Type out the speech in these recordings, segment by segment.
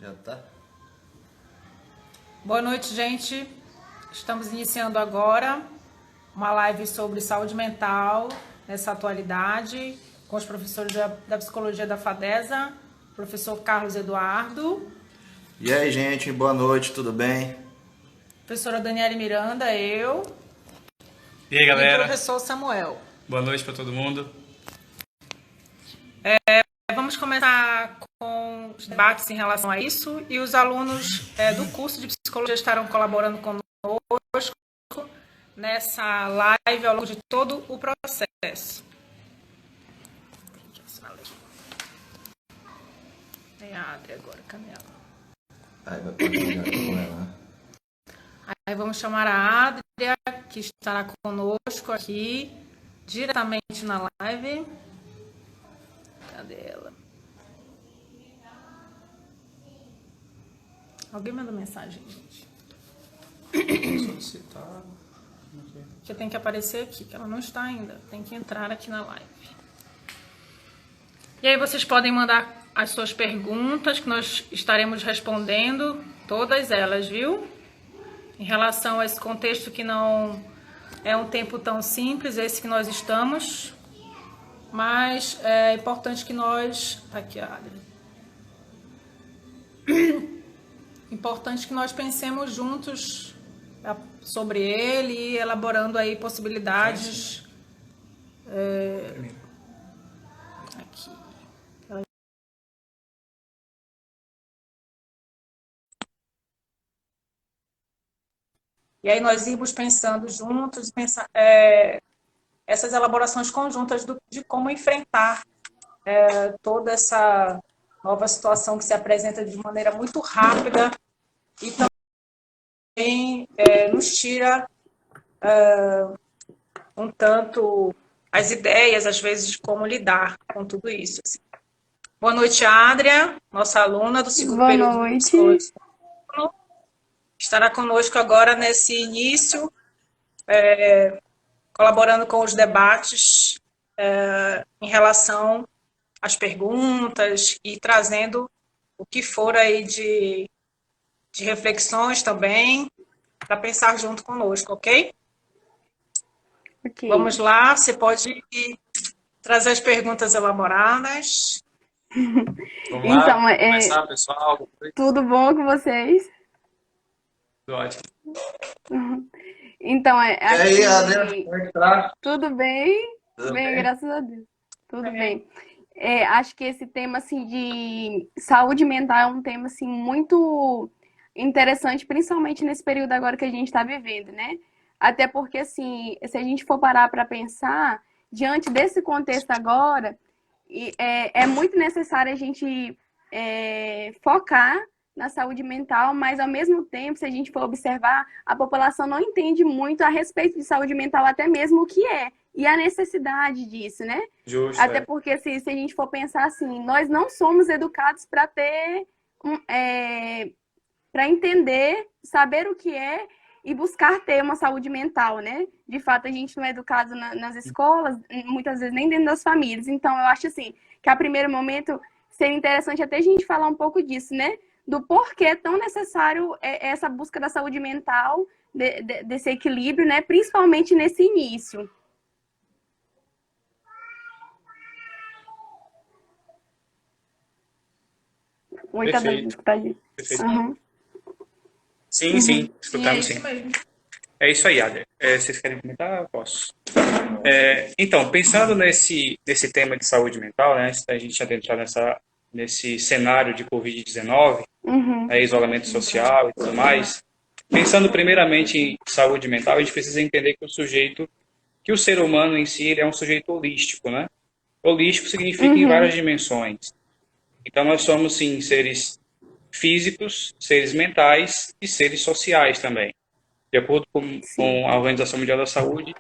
Já tá? Boa noite, gente. Estamos iniciando agora uma live sobre saúde mental nessa atualidade com os professores da Psicologia da FADESA, professor Carlos Eduardo. E aí, gente, boa noite, tudo bem? Professora Daniele Miranda, eu. E aí, galera? E o professor Samuel. Boa noite para todo mundo. Vamos começar com os debates em relação a isso e os alunos do curso de Psicologia estarão colaborando conosco nessa live ao longo de todo o processo. Tem a Adri agora, cadê ela? Aí vai compartilhar com ela, né? Aí vamos chamar a Adria, que estará conosco aqui, diretamente na live. Cadê ela? Alguém mandou mensagem, gente? Solicitar. Que tem que aparecer aqui, que ela não está ainda. Tem que entrar aqui na live. E aí vocês podem mandar as suas perguntas, que nós estaremos respondendo todas elas, viu? Em relação a esse contexto que não é um tempo tão simples, esse que nós estamos, mas é importante que nós... Tá aqui a Adri. Importante que nós pensemos juntos sobre ele e elaborando aí possibilidades. Aqui. E aí nós irmos pensando juntos, essas elaborações conjuntas de como enfrentar toda essa nova situação que se apresenta de maneira muito rápida e também nos tira um tanto as ideias, às vezes, de como lidar com tudo isso. Assim. Boa noite, Adria, nossa aluna do segundo período de Psicologia. Estará conosco agora nesse início, colaborando com os debates em relação às perguntas e trazendo o que for aí de reflexões também, para pensar junto conosco, ok? Ok. Vamos lá, você pode trazer as perguntas elaboradas. Vamos lá, Então, começar, pessoal. tudo bom com vocês? Tudo ótimo. Então, E aí, Adriana, como é que tá? tudo bem? Tudo Bem, bem? graças a Deus. Tudo bem. Acho que esse tema, assim, de saúde mental é um tema, assim, muito interessante, principalmente nesse período agora que a gente está vivendo, né? Até porque, assim, se a gente for parar para pensar, diante desse contexto agora, é muito necessário a gente focar na saúde mental, mas ao mesmo tempo, se a gente for observar, a população não entende muito a respeito de saúde mental, até mesmo o que é, e a necessidade disso, né? Justo. Até porque se a gente for pensar assim, nós não somos educados para ter, para entender, saber o que é e buscar ter uma saúde mental, né? De fato, a gente não é educado nas escolas, muitas vezes nem dentro das famílias. Então, eu acho assim, que a primeiro momento seria interessante até a gente falar um pouco disso, né? Do porquê é tão necessário essa busca da saúde mental, desse equilíbrio, né? Principalmente nesse início. Oi, tá dando pra escutar, gente? Perfeito. Uhum. Sim, escutamos sim. É isso aí, Adria. Vocês querem comentar? Eu posso. Então, pensando nesse tema de saúde mental, né, antes da gente adentrar nesse cenário de Covid-19, isolamento social e tudo mais, pensando primeiramente em saúde mental, a gente precisa entender que o ser humano em si ele é um sujeito holístico, né? Holístico significa em várias dimensões. Então, nós somos, sim, seres físicos, seres mentais e seres sociais também. De acordo com a Organização Mundial da Saúde,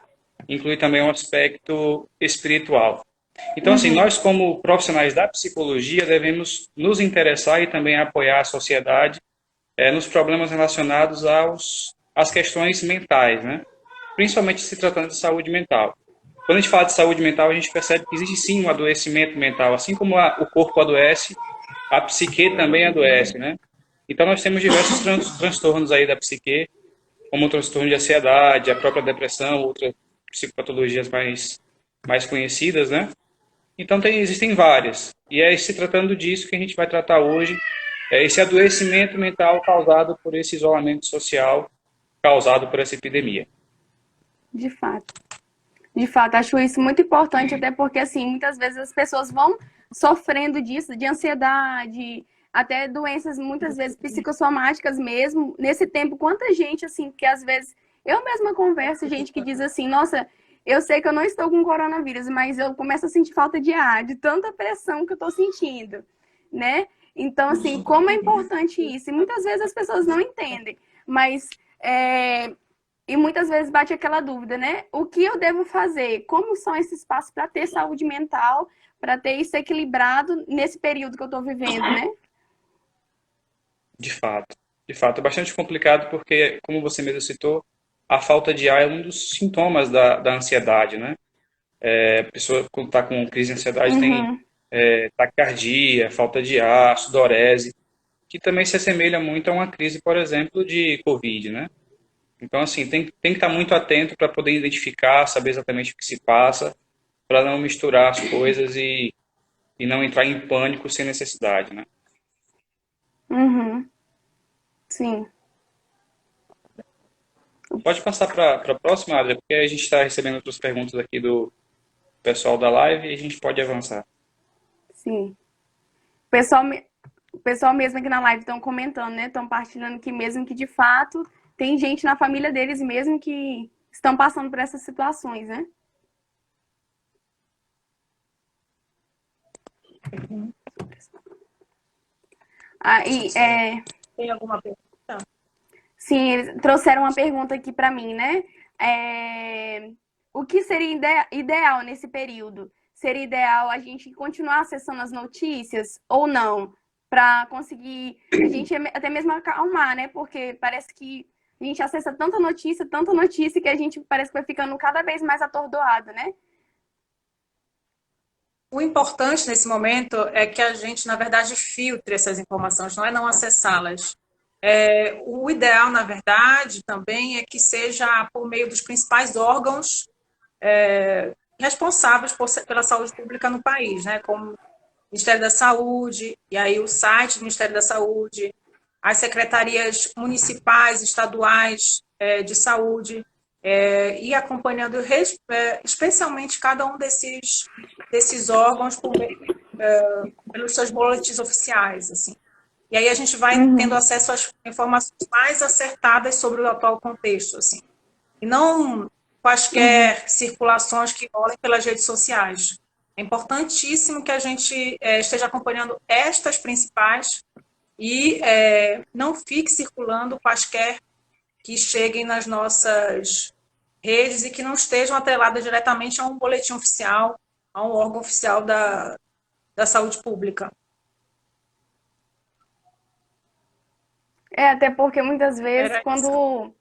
inclui também um aspecto espiritual. Então, assim, nós como profissionais da psicologia devemos nos interessar e também apoiar a sociedade nos problemas relacionados às questões mentais, né? Principalmente se tratando de saúde mental. Quando a gente fala de saúde mental, a gente percebe que existe sim um adoecimento mental. Assim como o corpo adoece, a psique também adoece, né? Então, nós temos diversos transtornos aí da psique, como o transtorno de ansiedade, a própria depressão, outras psicopatologias mais conhecidas, né? Então, existem várias. E é se tratando disso que a gente vai tratar hoje, é esse adoecimento mental causado por esse isolamento social, causado por essa epidemia. De fato. De fato, acho isso muito importante, até porque, assim, muitas vezes as pessoas vão sofrendo disso, de ansiedade, até doenças, muitas vezes, psicossomáticas mesmo. Nesse tempo, quanta gente, assim, que às vezes... Eu mesma converso, gente que diz assim, nossa, eu sei que eu não estou com coronavírus, mas eu começo a sentir falta de ar, de tanta pressão que eu estou sentindo, né? Então, assim, como é importante isso? E muitas vezes as pessoas não entendem, mas... E muitas vezes bate aquela dúvida, né? O que eu devo fazer? Como são esses passos para ter saúde mental, para ter isso equilibrado nesse período que eu estou vivendo, né? De fato. De fato, é bastante complicado porque, como você mesmo citou, a falta de ar é um dos sintomas da ansiedade, né? A pessoa, quando está com crise de ansiedade, tem taquicardia, falta de ar, sudorese, que também se assemelha muito a uma crise, por exemplo, de Covid, né? Então, assim, tem que estar muito atento para poder identificar, saber exatamente o que se passa, para não misturar as coisas e não entrar em pânico sem necessidade, né? Uhum. Sim. Pode passar para a próxima, Adria, porque a gente está recebendo outras perguntas aqui do pessoal da live e a gente pode avançar. Sim. O pessoal mesmo aqui na live estão comentando, né? Estão partilhando que mesmo que de fato tem gente na família deles mesmo que estão passando por essas situações, né? Tem alguma pergunta? Sim, eles trouxeram uma pergunta aqui para mim, né? O que seria ideal nesse período? Seria ideal a gente continuar acessando as notícias ou não? Para conseguir a gente até mesmo acalmar, né? Porque parece que a gente acessa tanta notícia que a gente parece que vai ficando cada vez mais atordoado, né? O importante nesse momento é que a gente, na verdade, filtre essas informações, não é não acessá-las. O ideal, na verdade, também é que seja por meio dos principais órgãos responsáveis pela saúde pública no país, né? Como o Ministério da Saúde, e aí o site do Ministério da Saúde, as secretarias municipais, estaduais de saúde, e acompanhando especialmente cada um desses órgãos pelos seus boletins oficiais, assim. E aí a gente vai tendo acesso às informações mais acertadas sobre o atual contexto, assim. E não quaisquer circulações que rolem pelas redes sociais. É importantíssimo que a gente esteja acompanhando estas principais e não fique circulando quaisquer que cheguem nas nossas redes e que não estejam atreladas diretamente a um boletim oficial, a um órgão oficial da saúde pública. Até porque muitas vezes quando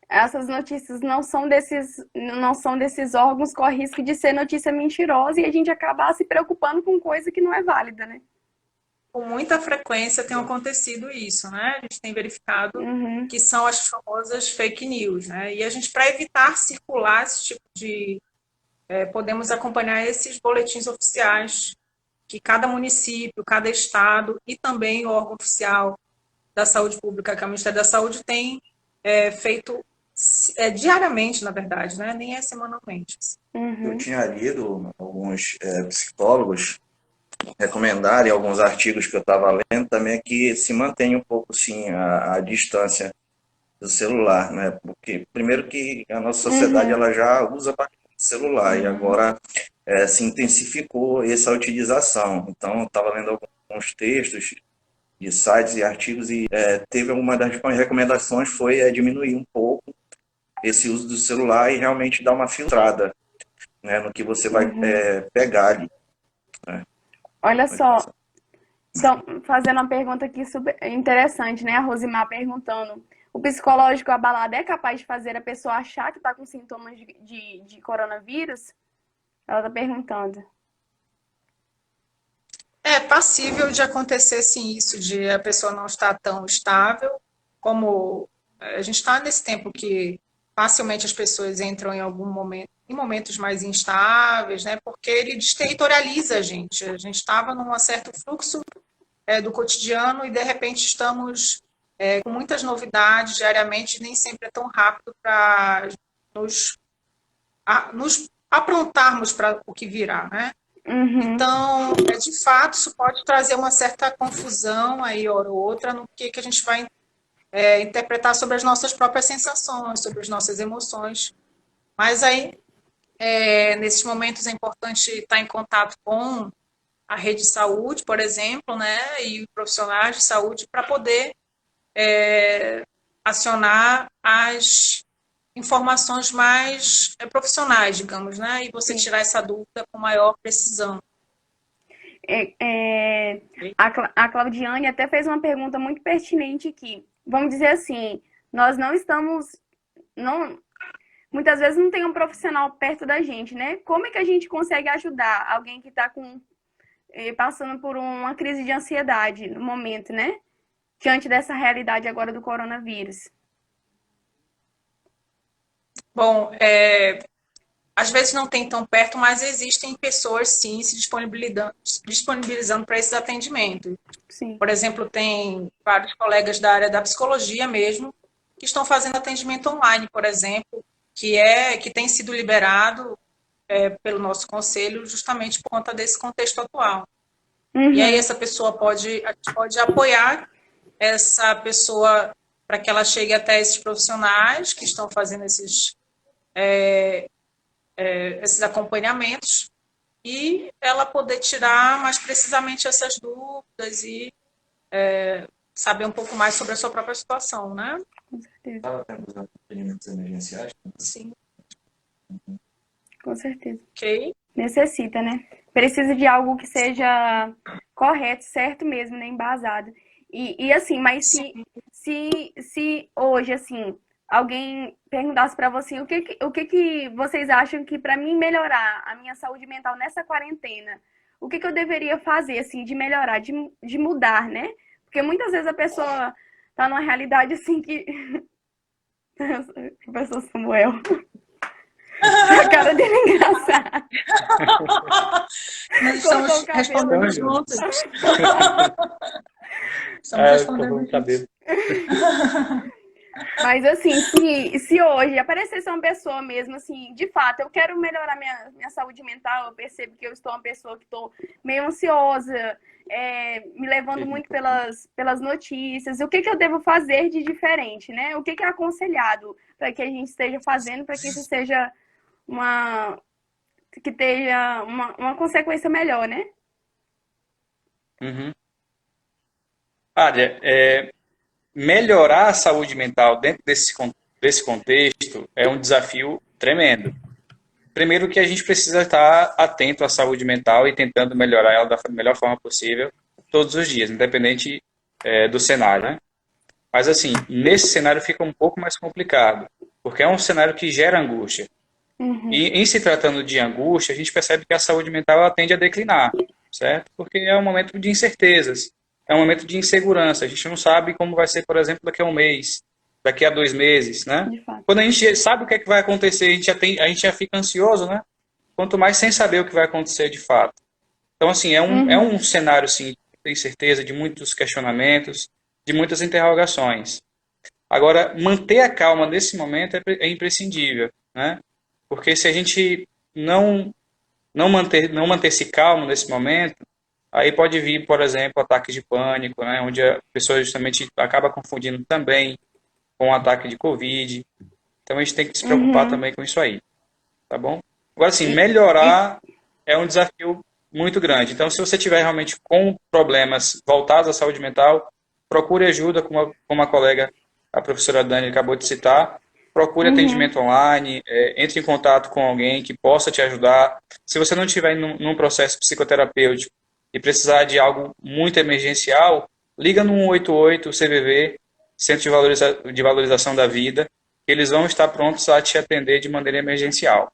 essas notícias não são desses órgãos, corre risco de ser notícia mentirosa e a gente acabar se preocupando com coisa que não é válida, né? Com muita frequência tem acontecido isso, né? A gente tem verificado que são as famosas fake news, né? E a gente, para evitar circular esse tipo de... podemos acompanhar esses boletins oficiais que cada município, cada estado e também o órgão oficial da saúde pública, que é o Ministério da Saúde, tem feito diariamente, na verdade, né? Nem é semanalmente. Eu tinha lido alguns psicólogos recomendarem alguns artigos que eu estava lendo também que se mantenha um pouco sim a distância do celular, né? Porque primeiro que a nossa sociedade ela já usa bastante celular e agora se intensificou essa utilização. Então eu estava lendo alguns textos de sites e artigos e teve uma das recomendações foi diminuir um pouco esse uso do celular e realmente dar uma filtrada, né, no que você vai pegar ali. Né? Olha só, então, fazendo uma pergunta aqui super interessante, né? A Rosimar perguntando, o psicológico abalado é capaz de fazer a pessoa achar que está com sintomas de coronavírus? Ela está perguntando. É passível de acontecer, sim, isso, de a pessoa não estar tão estável, como a gente está nesse tempo que facilmente as pessoas entram em algum momento, em momentos mais instáveis, né? Porque ele desterritorializa a gente. A gente estava num certo fluxo do cotidiano e de repente estamos com muitas novidades diariamente, nem sempre é tão rápido para nos, nos aprontarmos para o que virá, né? Uhum. Então, de fato, isso pode trazer uma certa confusão aí, hora ou outra, no que a gente vai interpretar sobre as nossas próprias sensações, sobre as nossas emoções. Mas aí, nesses momentos é importante estar em contato com a rede de saúde, por exemplo, né, e profissionais de saúde para poder acionar as informações mais profissionais, digamos, né, e você tirar essa dúvida com maior precisão. A Claudiane até fez uma pergunta muito pertinente aqui. Vamos dizer assim, nós não estamos... muitas vezes não tem um profissional perto da gente, né? Como é que a gente consegue ajudar alguém que está passando por uma crise de ansiedade no momento, né? Diante dessa realidade agora do coronavírus? Bom, às vezes não tem tão perto, mas existem pessoas, sim, se disponibilizando para esses atendimentos. Sim. Por exemplo, tem vários colegas da área da psicologia mesmo, que estão fazendo atendimento online, por exemplo, que tem sido liberado pelo nosso conselho justamente por conta desse contexto atual. Uhum. E aí essa pessoa a gente pode apoiar essa pessoa para que ela chegue até esses profissionais que estão fazendo esses acompanhamentos e ela poder tirar mais precisamente essas dúvidas e saber um pouco mais sobre a sua própria situação, né? Com certeza. Estava tendo os atendimentos emergenciais? Sim. Com certeza. Ok. Necessita, né? Precisa de algo que seja correto, certo mesmo, né? Embasado. E assim, mas se hoje, assim, alguém perguntasse para você o que vocês acham que para mim melhorar a minha saúde mental nessa quarentena, o que eu deveria fazer, assim, de melhorar, de mudar, né? Porque muitas vezes a pessoa tá numa realidade assim que... Professor Samuel. A cara dele é engraçada. Nós estamos respondendo juntos. Estamos respondendo juntos. Mas assim, se hoje aparecesse uma pessoa mesmo, assim, de fato, eu quero melhorar minha saúde mental, eu percebo que eu estou uma pessoa que estou meio ansiosa, me levando muito pelas notícias, o que eu devo fazer de diferente, né? O que é aconselhado para que a gente esteja fazendo, para que isso seja que tenha uma consequência melhor, né? Uhum. Olha, melhorar a saúde mental dentro desse contexto é um desafio tremendo. Primeiro que a gente precisa estar atento à saúde mental e tentando melhorar ela da melhor forma possível todos os dias, independente do cenário, né? Mas assim, nesse cenário fica um pouco mais complicado, porque é um cenário que gera angústia. Uhum. E em se tratando de angústia, a gente percebe que a saúde mental ela tende a declinar, certo? Porque é um momento de incertezas, é um momento de insegurança. A gente não sabe como vai ser, por exemplo, daqui a um mês, daqui a 2 meses, né? Quando a gente sabe o que é que vai acontecer, a gente já fica ansioso, né? Quanto mais sem saber o que vai acontecer de fato. Então, assim, é um cenário, assim, de incerteza, de muitos questionamentos, de muitas interrogações. Agora, manter a calma nesse momento é imprescindível, né? Porque se a gente não manter-se calmo nesse momento, aí pode vir, por exemplo, ataques de pânico, né? Onde a pessoa justamente acaba confundindo também com um ataque de Covid. Então a gente tem que se preocupar também com isso aí, tá bom? Agora, assim, melhorar é um desafio muito grande. Então, se você tiver realmente com problemas voltados à saúde mental, procure ajuda, como a colega, a professora Dani, acabou de citar. Procure atendimento online, entre em contato com alguém que possa te ajudar. Se você não estiver num processo psicoterapêutico e precisar de algo muito emergencial, liga no 188 CVV, Centro de Valorização da Vida, que eles vão estar prontos a te atender de maneira emergencial.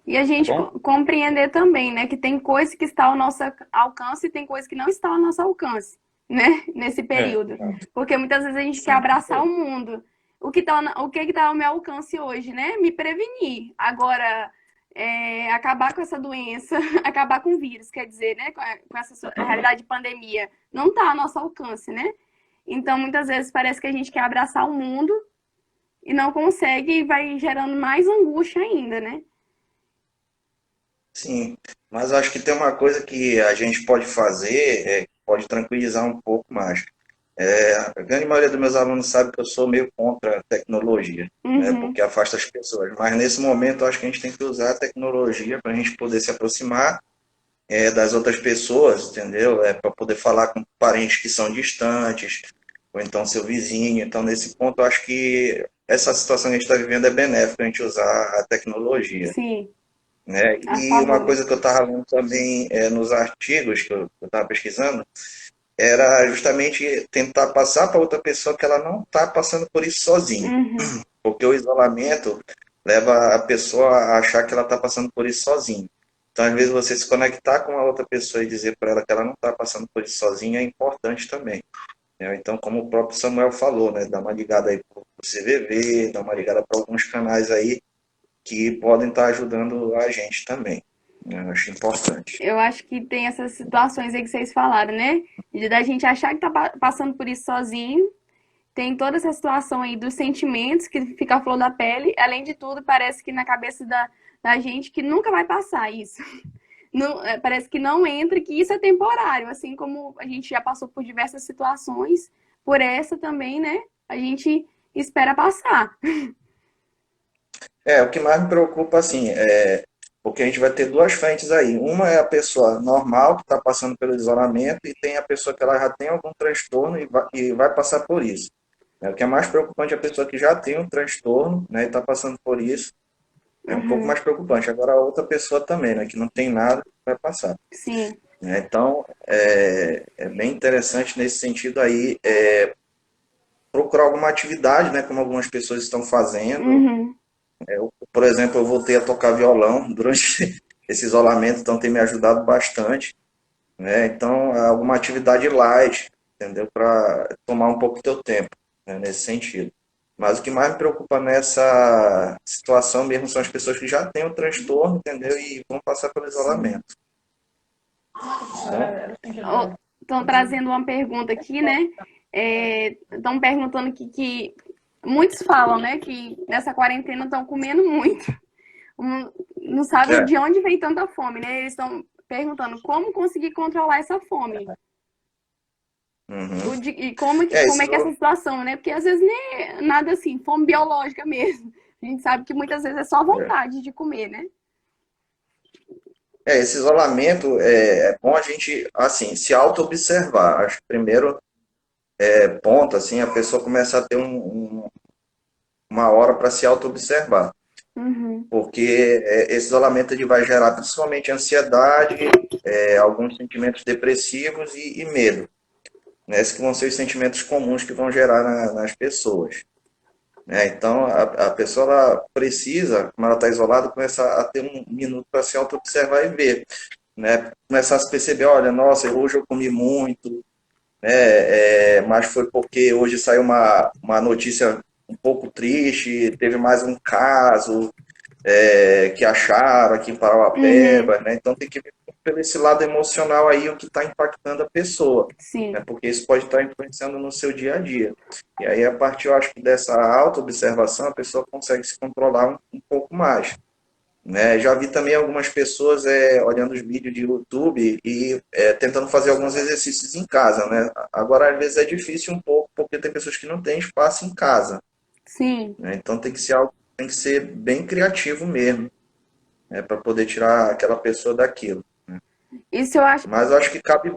E a gente bom? compreender também, né, que tem coisa que está ao nosso alcance e tem coisa que não está ao nosso alcance, né, nesse É, período. Porque muitas vezes a gente quer abraçar o mundo. O que está ao meu alcance hoje, né? Me prevenir. Agora, acabar com essa doença, acabar com o vírus, quer dizer, né, com essa realidade de pandemia, não está ao nosso alcance, né? Então, muitas vezes parece que a gente quer abraçar o mundo e não consegue e vai gerando mais angústia ainda, né? sim. Mas acho que tem uma coisa que a gente pode fazer, pode tranquilizar um pouco mais. A grande maioria dos meus alunos sabe que eu sou meio contra a tecnologia, né, Uhum, porque afasta as pessoas. Mas nesse momento eu acho que a gente tem que usar a tecnologia para a gente poder se aproximar das outras pessoas, entendeu? Para poder falar com parentes que são distantes, ou então seu vizinho. Então, nesse ponto, eu acho que essa situação que a gente está vivendo é benéfica a gente usar a tecnologia, sim, né? a E uma favor. coisa que eu estava lendo também nos artigos que eu estava pesquisando, era justamente tentar passar para outra pessoa que ela não está passando por isso sozinha. Uhum, Porque o isolamento leva a pessoa a achar que ela está passando por isso sozinha. Então, às vezes, você se conectar com a outra pessoa e dizer para ela que ela não está passando por isso sozinha é importante também, né? Então, como o próprio Samuel falou, né, dá uma ligada aí para o CVV, dá uma ligada para alguns canais aí que podem estar ajudando a gente também, né? Eu acho importante. eu acho que tem essas situações aí que vocês falaram, né? Da gente achar que tá passando por isso sozinho. Tem toda essa situação aí dos sentimentos que fica a flor da pele. Além de tudo, parece que na cabeça da gente que nunca vai passar isso. Não, parece que não entra e que isso é temporário. Assim como a gente já passou por diversas situações, por essa também, né? A gente espera passar. O que mais me preocupa, assim, porque a gente vai ter duas frentes aí. Uma é a pessoa normal que está passando pelo isolamento e tem a pessoa que ela já tem algum transtorno e vai passar por isso. O que é mais preocupante é a pessoa que já tem um transtorno, né, e está passando por isso. É um pouco Uhum, mais preocupante. Agora, a outra pessoa também, né, que não tem nada, vai passar, sim. né? Então, é bem interessante nesse sentido aí, procurar alguma atividade, né, como algumas pessoas estão fazendo. Uhum, Por exemplo, eu voltei a tocar violão durante esse isolamento, então tem me ajudado bastante, né? Então, alguma atividade light, entendeu? Para tomar um pouco do teu tempo, né, nesse sentido. Mas o que mais me preocupa nessa situação mesmo são as pessoas que já têm o transtorno, entendeu? E vão passar pelo isolamento. Bom, estão trazendo uma pergunta aqui, né? Estão perguntando que muitos falam, né, que nessa quarentena estão comendo muito. Não sabe é, de onde vem tanta fome, né? Eles estão perguntando como conseguir controlar essa fome. uhum. E como é Esses, que é essa situação, né? Porque às vezes nem é nada assim, fome biológica mesmo. A gente sabe que muitas vezes é só é, vontade de comer, né? esse isolamento é bom a gente, assim, se auto-observar. Acho que primeiro ponto, assim, a pessoa começa a ter uma hora para se auto-observar. Uhum, Porque esse isolamento ele vai gerar principalmente ansiedade, alguns sentimentos depressivos e medo, né? Esses que vão ser os sentimentos comuns que vão gerar nas pessoas, né? Então, a pessoa ela precisa, como ela está isolada, começar a ter um minuto para se auto-observar e ver, né? Começar a se perceber, olha, nossa, hoje eu comi muito, né? Mas foi porque hoje saiu uma notícia um pouco triste, teve mais um caso, que acharam aqui em uhum, Parauapebas, né? Então tem que ver pelo esse lado emocional aí o que está impactando a pessoa, né? sim. Porque isso pode estar influenciando no seu dia a dia. E aí, a partir, eu acho que dessa auto-observação, a pessoa consegue se controlar um pouco mais, né? Já vi também algumas pessoas olhando os vídeos de YouTube e tentando fazer alguns exercícios em casa, né? Agora, às vezes é difícil um pouco, porque tem pessoas que não têm espaço em casa, Sim. né? Então tem que ser algo, tem que ser bem criativo mesmo, né, para poder tirar aquela pessoa daquilo. Isso eu acho, Mas eu acho que cabe.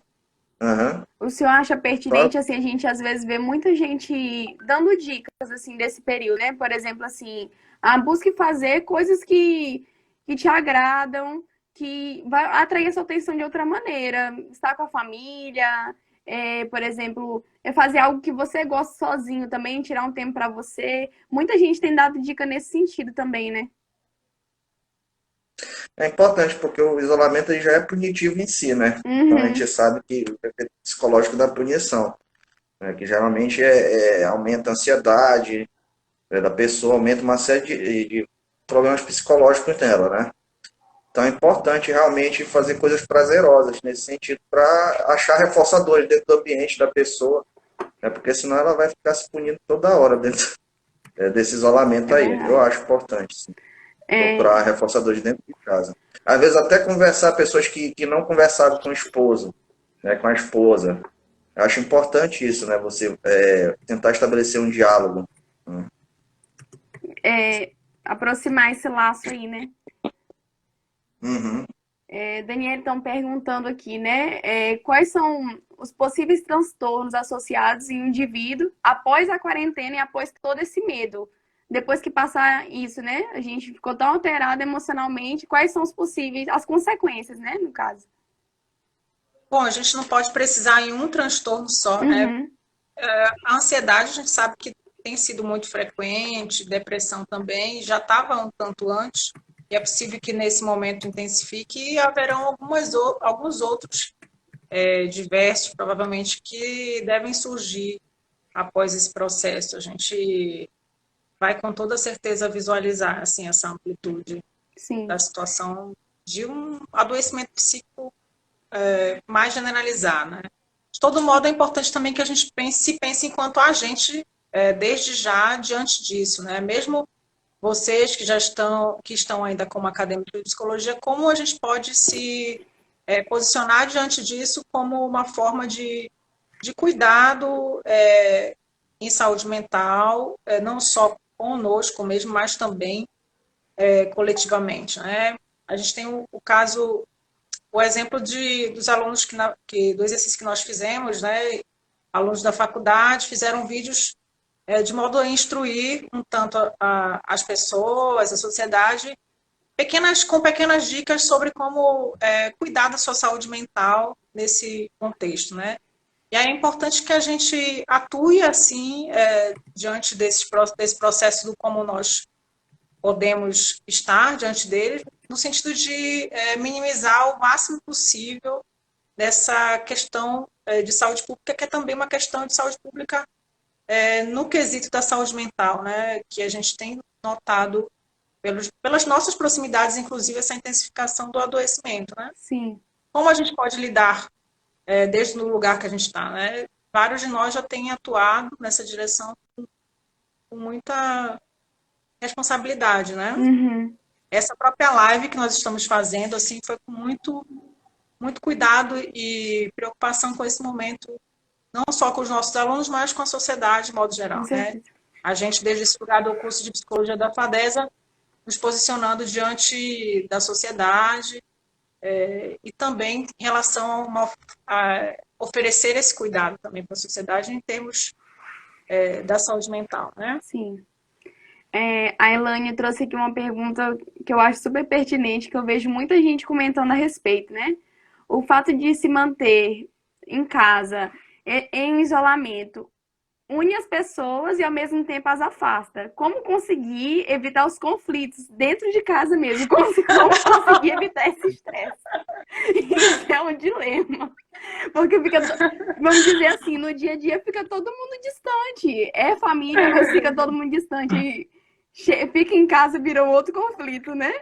Aham, o senhor acha só- pertinente, assim, a gente às vezes vê muita gente dando dicas, assim, desse período, né? Por exemplo, assim, busque fazer coisas que te agradam, que vai atrair a sua atenção de outra maneira. Estar com a família, por exemplo, fazer algo que você gosta sozinho também, tirar um tempo para você. Muita gente tem dado dica nesse sentido também, né? É importante, porque o isolamento ele já é punitivo em si, né? Então a gente sabe que o efeito psicológico da punição, né? Que geralmente aumenta a ansiedade da pessoa, aumenta uma série de problemas psicológicos nela, né? Então é importante realmente fazer coisas prazerosas nesse sentido para achar reforçadores dentro do ambiente da pessoa, né? Porque senão ela vai ficar se punindo toda hora dentro desse isolamento aí. Eu acho importante, sim. Procurar reforçadores dentro de casa. Às vezes até conversar pessoas que não conversaram com o esposo, né, com a esposa. Eu acho importante isso, né? Você tentar estabelecer um diálogo. Aproximar esse laço aí, né? Uhum. Daniela, estão perguntando aqui, né? Quais são os possíveis transtornos associados em um indivíduo após a quarentena e após todo esse medo? Depois que passar isso, né? A gente ficou tão alterado emocionalmente. Quais são os possíveis, as consequências, né? No caso. Bom, a gente não pode precisar em um transtorno só, né? A ansiedade, a gente sabe que tem sido muito frequente, depressão também, já estava um tanto antes, e é possível que nesse momento intensifique, e haverão alguns outros diversos, provavelmente, que devem surgir após esse processo. A gente vai com toda certeza visualizar assim, essa amplitude da situação de um adoecimento psíquico mais generalizado, né? De todo modo, é importante também que a gente pense enquanto agente desde já diante disso, né? Mesmo vocês que estão ainda como acadêmicos de psicologia, como a gente pode se posicionar diante disso como uma forma de cuidado em saúde mental, não só conosco mesmo, mas também coletivamente, né? A gente tem o exemplo dos alunos do exercício que nós fizemos, né? Alunos da faculdade fizeram vídeos de modo a instruir um tanto as pessoas, a sociedade, com pequenas dicas sobre como cuidar da sua saúde mental nesse contexto, né? E aí é importante que a gente atue assim diante desse processo do como nós podemos estar diante dele, no sentido de minimizar o máximo possível dessa questão de saúde pública, que é também uma questão de saúde pública no quesito da saúde mental, né? Que a gente tem notado pelas nossas proximidades, inclusive essa intensificação do adoecimento, né? Sim. Como a gente pode lidar desde o lugar que a gente está, né? Vários de nós já têm atuado nessa direção com muita responsabilidade, né? Essa própria live que nós estamos fazendo, assim, foi com muito, muito cuidado e preocupação com esse momento, não só com os nossos alunos, mas com a sociedade de modo geral, né? A gente, desde esse lugar do curso de psicologia da FADESA, nos posicionando diante da sociedade e também em relação a oferecer esse cuidado também para a sociedade em termos da saúde mental, né? Sim. A Elaine trouxe aqui uma pergunta que eu acho super pertinente, que eu vejo muita gente comentando a respeito, né? O fato de se manter em casa, em isolamento, une as pessoas e ao mesmo tempo as afasta. Como conseguir evitar os conflitos dentro de casa mesmo? Como conseguir evitar esse estresse? Isso é um dilema. Porque vamos dizer assim, no dia a dia fica todo mundo distante. É família, mas fica todo mundo distante. Fica em casa, virou outro conflito, né?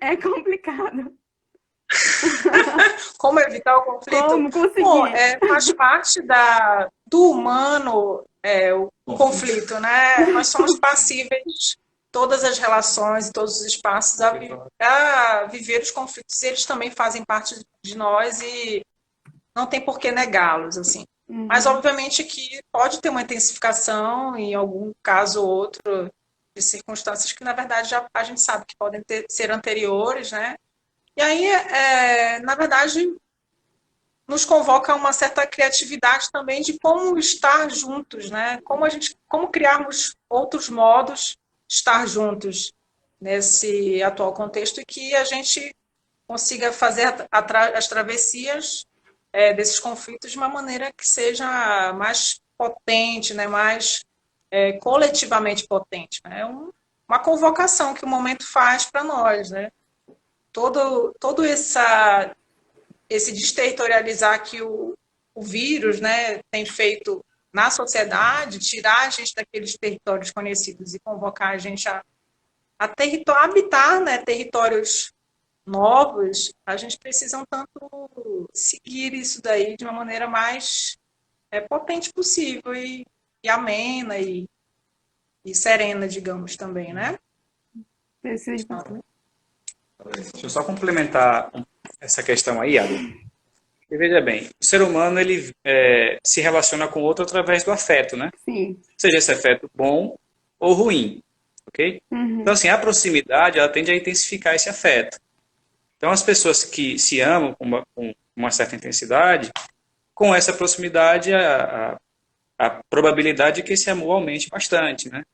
É complicado. Como evitar o conflito? Como conseguir? Bom, faz parte do humano o conflito, né? Nós somos passíveis, todas as relações e todos os espaços, a viver os conflitos. Eles também fazem parte de nós e não tem por que negá-los, assim. Mas, obviamente, que pode ter uma intensificação em algum caso ou outro de circunstâncias que, na verdade, a gente sabe que podem ser anteriores, né? E aí, na verdade, nos convoca uma certa criatividade também de como estar juntos, né? Como criarmos outros modos de estar juntos nesse atual contexto e que a gente consiga fazer as travessias desses conflitos de uma maneira que seja mais potente, né? Mais coletivamente potente. É uma convocação que o momento faz para nós, né? todo esse desterritorializar que o vírus, né, tem feito na sociedade, tirar a gente daqueles territórios conhecidos e convocar a gente a habitar, né, territórios novos, a gente precisa um tanto seguir isso daí de uma maneira mais potente possível e amena e serena, digamos, também, né? Deixa eu só complementar essa questão aí, Adam. E veja bem, o ser humano ele se relaciona com o outro através do afeto, né? Sim. Seja esse afeto bom ou ruim, ok? Então, assim, a proximidade, ela tende a intensificar esse afeto. Então, as pessoas que se amam com uma certa intensidade, com essa proximidade, a probabilidade de que esse amor aumente bastante, né?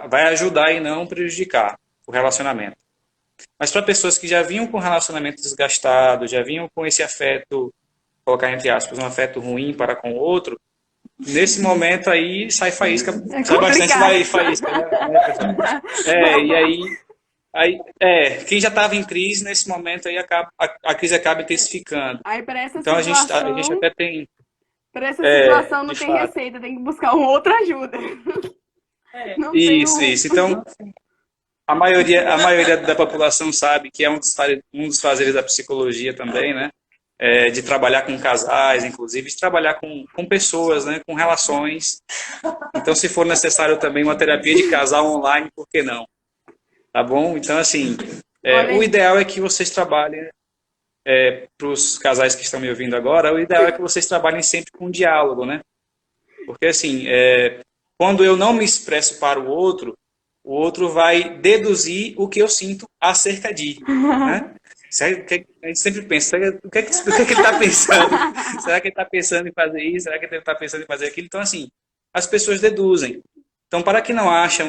Vai ajudar e não prejudicar o relacionamento. Mas para pessoas que já vinham com relacionamento desgastado, já vinham com esse afeto, colocar entre aspas, um afeto ruim para com o outro, nesse momento aí sai faísca, sai bastante faísca, né, pessoal? E aí, quem já estava em crise, nesse momento aí a crise acaba intensificando. Aí para essa Então situação, a gente até tem... Para essa situação não tem fato. receita, tem que buscar uma outra ajuda. Isso. Então, a maioria da população sabe que é um dos fazeres da psicologia também, né? De trabalhar com casais, inclusive, de trabalhar com pessoas, né? Com relações. Então, se for necessário também uma terapia de casal online, por que não? Tá bom? Então, assim, o ideal é que vocês trabalhem, para os casais que estão me ouvindo agora, o ideal é que vocês trabalhem sempre com diálogo, né? Porque, assim, quando eu não me expresso para o outro vai deduzir o que eu sinto acerca de, né? A gente sempre pensa, o que é que ele está pensando? Será que ele está pensando em fazer isso? Será que ele está pensando em fazer aquilo? Então, assim, as pessoas deduzem. Então, para que não haja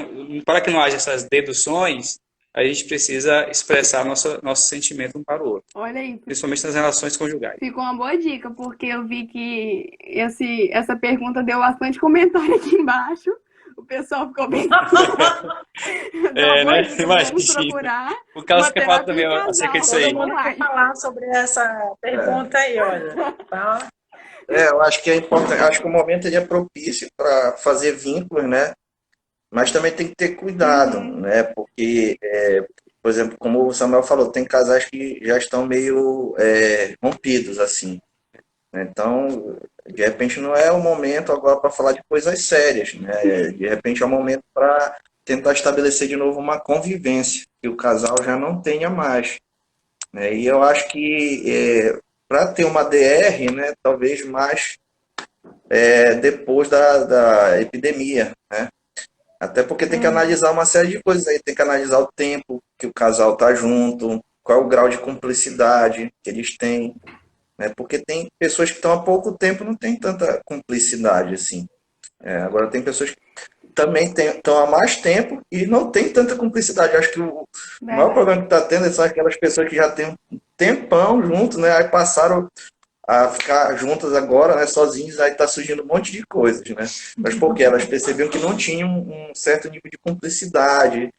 essas deduções, a gente precisa expressar nosso sentimento um para o outro. Olha aí. Principalmente nas relações conjugais. Ficou uma boa dica, porque eu vi que essa pergunta deu bastante comentário aqui embaixo. O pessoal ficou bem... né? Vamos procurar. O Carlos quer falar também acerca disso aí. Todo mundo quer falar sobre essa pergunta aí, olha. Tá? Eu acho que é importante, acho que o momento ele é propício para fazer vínculos, né? Mas também tem que ter cuidado, né? Porque, por exemplo, como o Samuel falou, tem casais que já estão meio rompidos, assim. Então, de repente, não é o momento agora para falar de coisas sérias, né? De repente, é o momento para tentar estabelecer de novo uma convivência, que o casal já não tenha mais. Né? E eu acho que para ter uma DR, né, talvez mais depois da epidemia, né? Até porque tem que analisar uma série de coisas aí, tem que analisar o tempo que o casal está junto, qual é o grau de cumplicidade que eles têm, né? Porque tem pessoas que estão há pouco tempo e não tem tanta cumplicidade assim. Agora tem pessoas que também estão há mais tempo e não tem tanta cumplicidade. Eu acho que o maior problema que está tendo são aquelas pessoas que já têm um tempão juntos, né? Aí passaram a ficar juntas agora, né, sozinhos, aí está surgindo um monte de coisas, né? Mas porque elas perceberam que não tinham um certo nível de cumplicidade,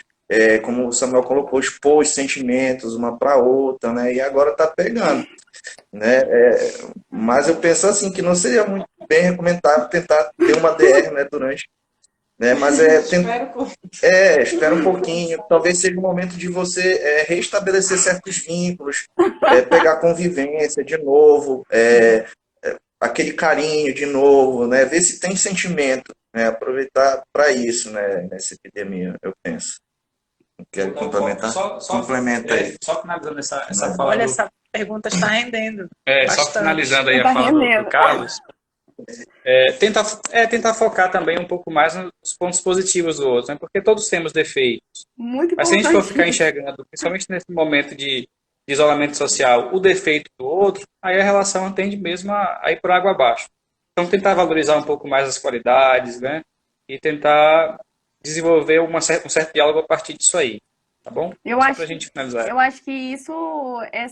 como o Samuel colocou, expor os sentimentos uma para outra, né? E agora está pegando, né? Mas eu penso assim que não seria muito bem recomendável tentar ter uma DR, né, durante, né? Mas espera um pouquinho, talvez seja o momento de você restabelecer certos vínculos, pegar convivência de novo, aquele carinho de novo, né? Ver se tem sentimento, né? Aproveitar para isso, né? Nessa epidemia, eu penso. Quero complementar? Complementa aí. Só finalizando essa fala. Olha, essa pergunta está rendendo. Só finalizando aí a fala do Carlos. Tentar focar também um pouco mais nos pontos positivos do outro, né? Porque todos temos defeitos. Mas se a gente for ficar enxergando, principalmente nesse momento de isolamento social, o defeito do outro, aí a relação tende mesmo a ir por água abaixo. Então, tentar valorizar um pouco mais as qualidades, né? E tentar desenvolver um certo diálogo a partir disso aí. Tá bom? Pra gente finalizar. Eu acho que isso é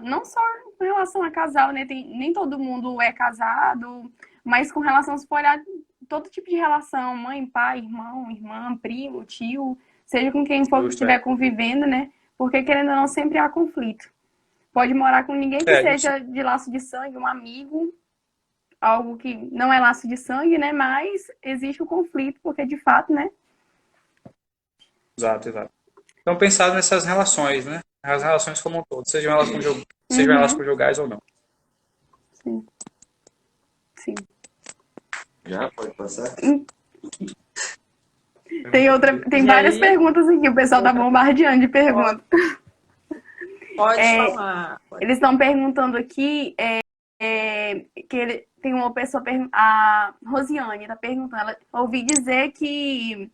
não só com relação a casal, né? Nem todo mundo é casado, mas com relação, se for olhar, todo tipo de relação, mãe, pai, irmão, irmã, primo, tio, seja com quem for que estiver convivendo, né? Porque, querendo ou não, sempre há conflito. Pode morar com ninguém que É, seja de laço de sangue, um amigo, algo que não é laço de sangue, né? Mas existe o conflito, porque de fato, né? exato, exato. Então, pensar nessas relações, né? As relações como um todo, sejam elas Uhum. conjugais ou não. Sim, sim. Já pode passar? Tem E várias aí, perguntas aqui, o pessoal tá bombardeando de pode, perguntas. pode falar. Eles estão perguntando aqui, tem uma pessoa, a Rosiane está perguntando, ela ouvi dizer que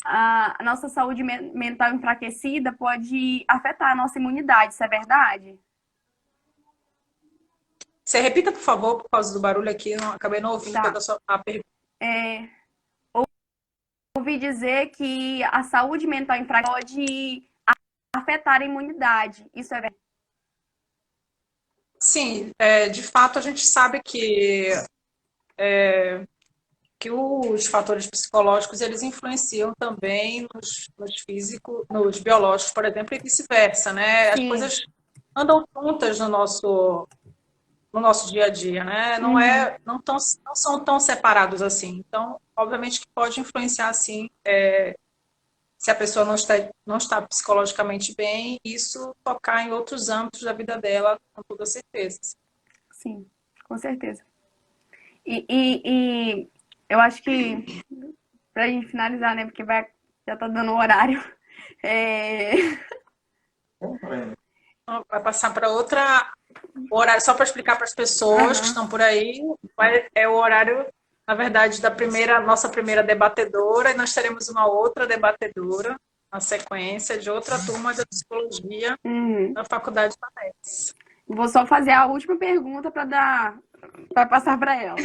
a nossa saúde mental enfraquecida pode afetar a nossa imunidade, isso é verdade? Você repita, por favor, por causa do barulho aqui, acabei não ouvindo Tá. toda a pergunta. Ouvi dizer que a saúde mental enfraquecida pode afetar a imunidade, isso é verdade? Sim, de fato a gente sabe que os fatores psicológicos eles influenciam também nos físicos, nos biológicos, por exemplo, e vice-versa, né? As Sim. coisas andam juntas no nosso dia a dia, né? Não são tão separados assim. Então, obviamente que pode influenciar assim, se a pessoa não está psicologicamente bem, isso tocar em outros âmbitos da vida dela, com toda certeza. Sim, com certeza. E eu acho que, pra gente finalizar, né, porque já tá dando o horário, Vai passar para outra horário, só para explicar para as pessoas que estão por aí, é o horário, na verdade, da nossa primeira debatedora, e nós teremos uma outra debatedora, na sequência, de outra turma de psicologia da Faculdade da UFES. Vou só fazer a última pergunta para passar para ela.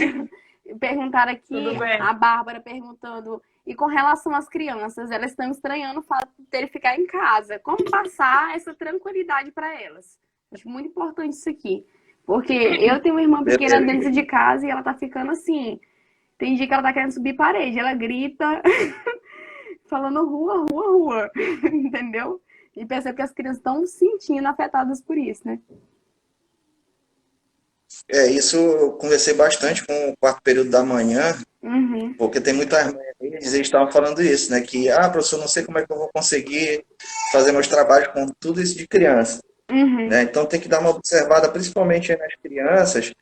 Perguntaram aqui, a Bárbara perguntando, e com relação às crianças, elas estão estranhando o fato de terem que ficar em casa. Como passar essa tranquilidade para elas? Acho muito importante isso aqui. Porque eu tenho uma irmã pequena dentro de casa e ela tá ficando assim. Tem dia que ela tá querendo subir parede, ela grita, falando rua, rua, rua. Entendeu? E percebe que as crianças estão se sentindo afetadas por isso, né? Isso eu conversei bastante com o quarto período da manhã, porque tem muitas mães, eles estavam falando isso, né? Que, professor, não sei como é que eu vou conseguir fazer meus trabalhos com tudo isso de criança. Né? Então tem que dar uma observada, principalmente nas crianças,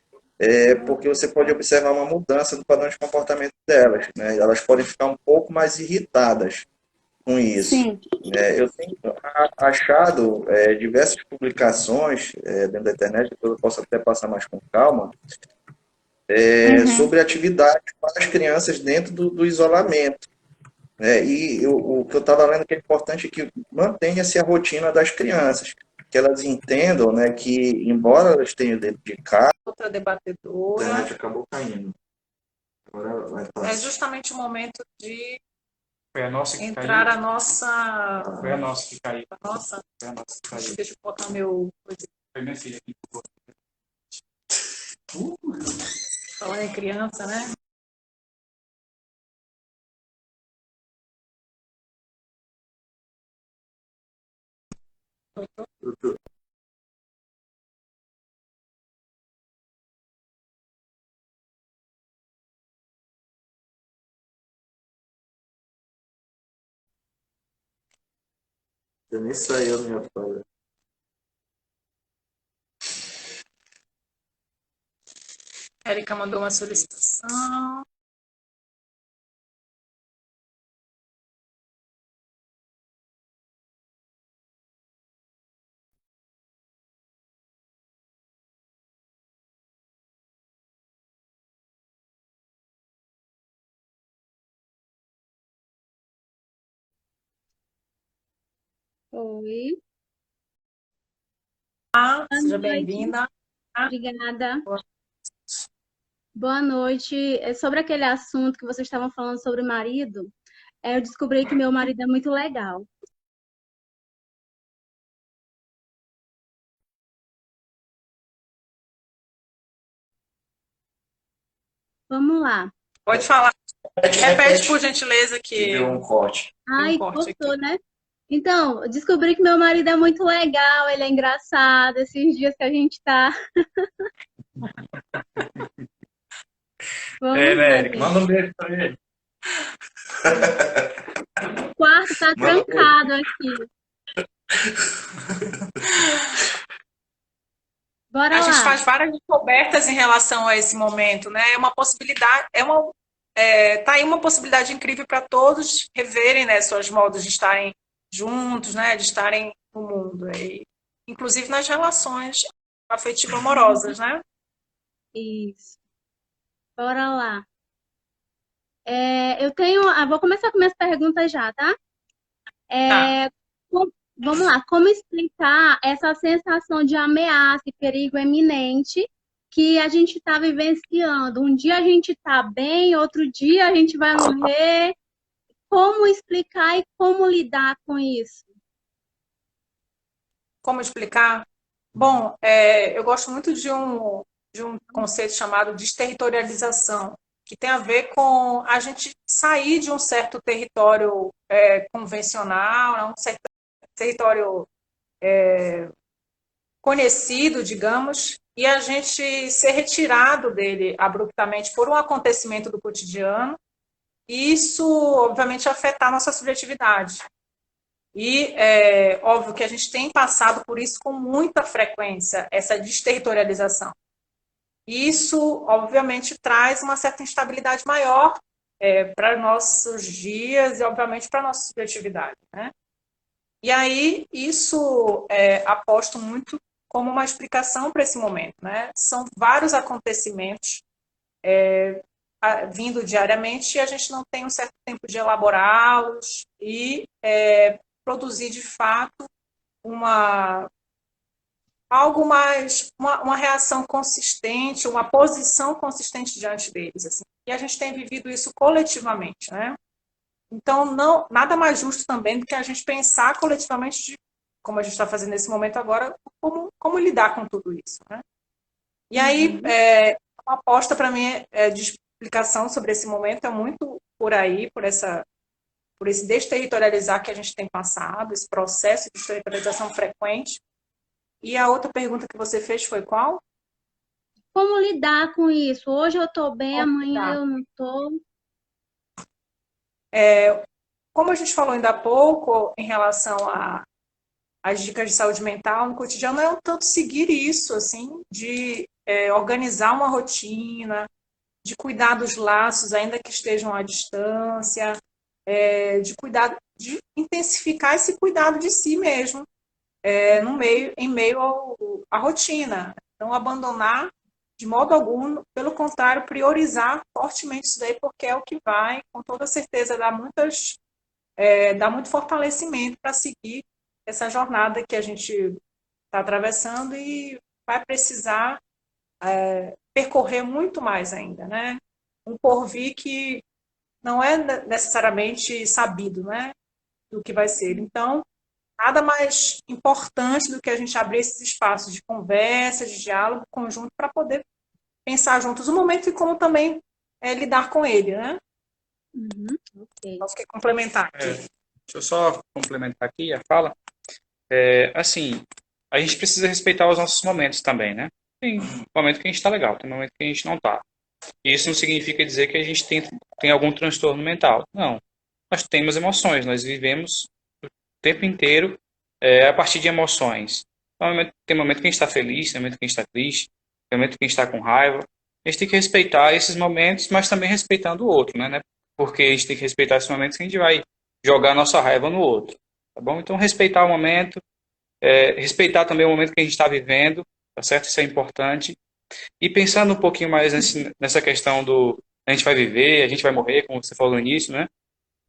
porque você pode observar uma mudança no padrão de comportamento delas. Né? Elas podem ficar um pouco mais irritadas com isso. Sim. Eu tenho achado diversas publicações dentro da internet, depois eu posso até passar mais com calma, sobre atividades para as crianças dentro do isolamento. O que eu estava lendo que é importante é que mantenha-se a rotina das crianças, que elas entendam, né, que embora elas tenham dentro de casa, outra debatedora, a internet acabou caindo. Agora vai passar. É justamente o momento de Foi a nossa que entrar caiu. a nossa. Foi a nossa que caiu. A nossa. Foi a nossa que caiu. Deixa eu botar meu. Foi minha filha que Falando em criança, né? Eu nem saiu minha fala. Érica mandou uma solicitação. Oi, Seja boa noite. bem-vinda. Obrigada. Boa noite. É sobre aquele assunto que vocês estavam falando sobre o marido. Eu descobri que meu marido é muito legal. Vamos lá. Pode falar. Repete, por gentileza, que deu um corte. Ai, corte cortou, aqui. né? Então, eu descobri que meu marido é muito legal, ele é engraçado, esses dias que a gente tá. É, Vamos né, Eric? ver. Manda um beijo pra ele. O quarto tá Manda um beijo. trancado aqui. A Bora gente lá. faz várias descobertas em relação a esse momento, né? É uma possibilidade, tá aí uma possibilidade incrível para todos reverem, né, seus modos de estarem juntos, né, de estarem no mundo, inclusive nas relações afetivo-amorosas, né? Isso. Bora lá. Eu tenho. Vou começar com minhas perguntas já, tá? Tá. Vamos lá. Como explicar essa sensação de ameaça e perigo eminente que a gente está vivenciando? Um dia a gente está bem, outro dia a gente vai morrer. Como explicar e como lidar com isso? Como explicar? Bom, eu gosto muito de um conceito chamado desterritorialização, que tem a ver com a gente sair de um certo território convencional, né, um certo território conhecido, digamos, e a gente ser retirado dele abruptamente por um acontecimento do cotidiano, e isso, obviamente, afetar a nossa subjetividade. E é óbvio que a gente tem passado por isso com muita frequência, essa desterritorialização. Isso, obviamente, traz uma certa instabilidade maior para nossos dias e, obviamente, para a nossa subjetividade, né? E aí, isso aposto muito como uma explicação para esse momento, né? São vários acontecimentos vindo diariamente e a gente não tem um certo tempo de elaborá-los e produzir, de fato, algo mais, uma reação consistente, uma posição consistente diante deles. Assim. E a gente tem vivido isso coletivamente, né? Então, nada mais justo também do que a gente pensar coletivamente, como a gente está fazendo nesse momento agora, como lidar com tudo isso, né? E aí, uma aposta para mim de explicação sobre esse momento é muito por aí, por esse desterritorializar que a gente tem passado, esse processo de desterritorialização frequente. E a outra pergunta que você fez foi qual? Como lidar com isso? Hoje eu tô bem, amanhã eu não tô. Como a gente falou ainda há pouco em relação às dicas de saúde mental no cotidiano, é um tanto seguir isso, assim, de organizar uma rotina, de cuidar dos laços, ainda que estejam à distância, de intensificar esse cuidado de si mesmo, em meio à rotina. Não abandonar de modo algum, pelo contrário, priorizar fortemente isso daí, porque é o que vai, com toda certeza, dar muito fortalecimento para seguir essa jornada que a gente está atravessando e vai precisar percorrer muito mais ainda, né? Um porvir que não é necessariamente sabido, né? Do que vai ser. Então, nada mais importante do que a gente abrir esses espaços de conversa, de diálogo conjunto para poder pensar juntos o momento e como também lidar com ele, né? Ok. Posso complementar aqui. Deixa eu só complementar aqui a fala. Assim, a gente precisa respeitar os nossos momentos também, né? Tem momento que a gente está legal, tem momento que a gente não está. Isso não significa dizer que a gente tem algum transtorno mental. Não. Nós temos emoções, nós vivemos o tempo inteiro a partir de emoções. Tem momento que a gente está feliz, tem momento que a gente está triste, tem momento que a gente está com raiva. A gente tem que respeitar esses momentos, mas também respeitando o outro, né? Porque a gente tem que respeitar esses momentos que a gente vai jogar a nossa raiva no outro, tá bom? Então, respeitar o momento, respeitar também o momento que a gente está vivendo, tá certo? Isso é importante. E pensando um pouquinho mais nessa questão a gente vai viver, a gente vai morrer, como você falou no início, né?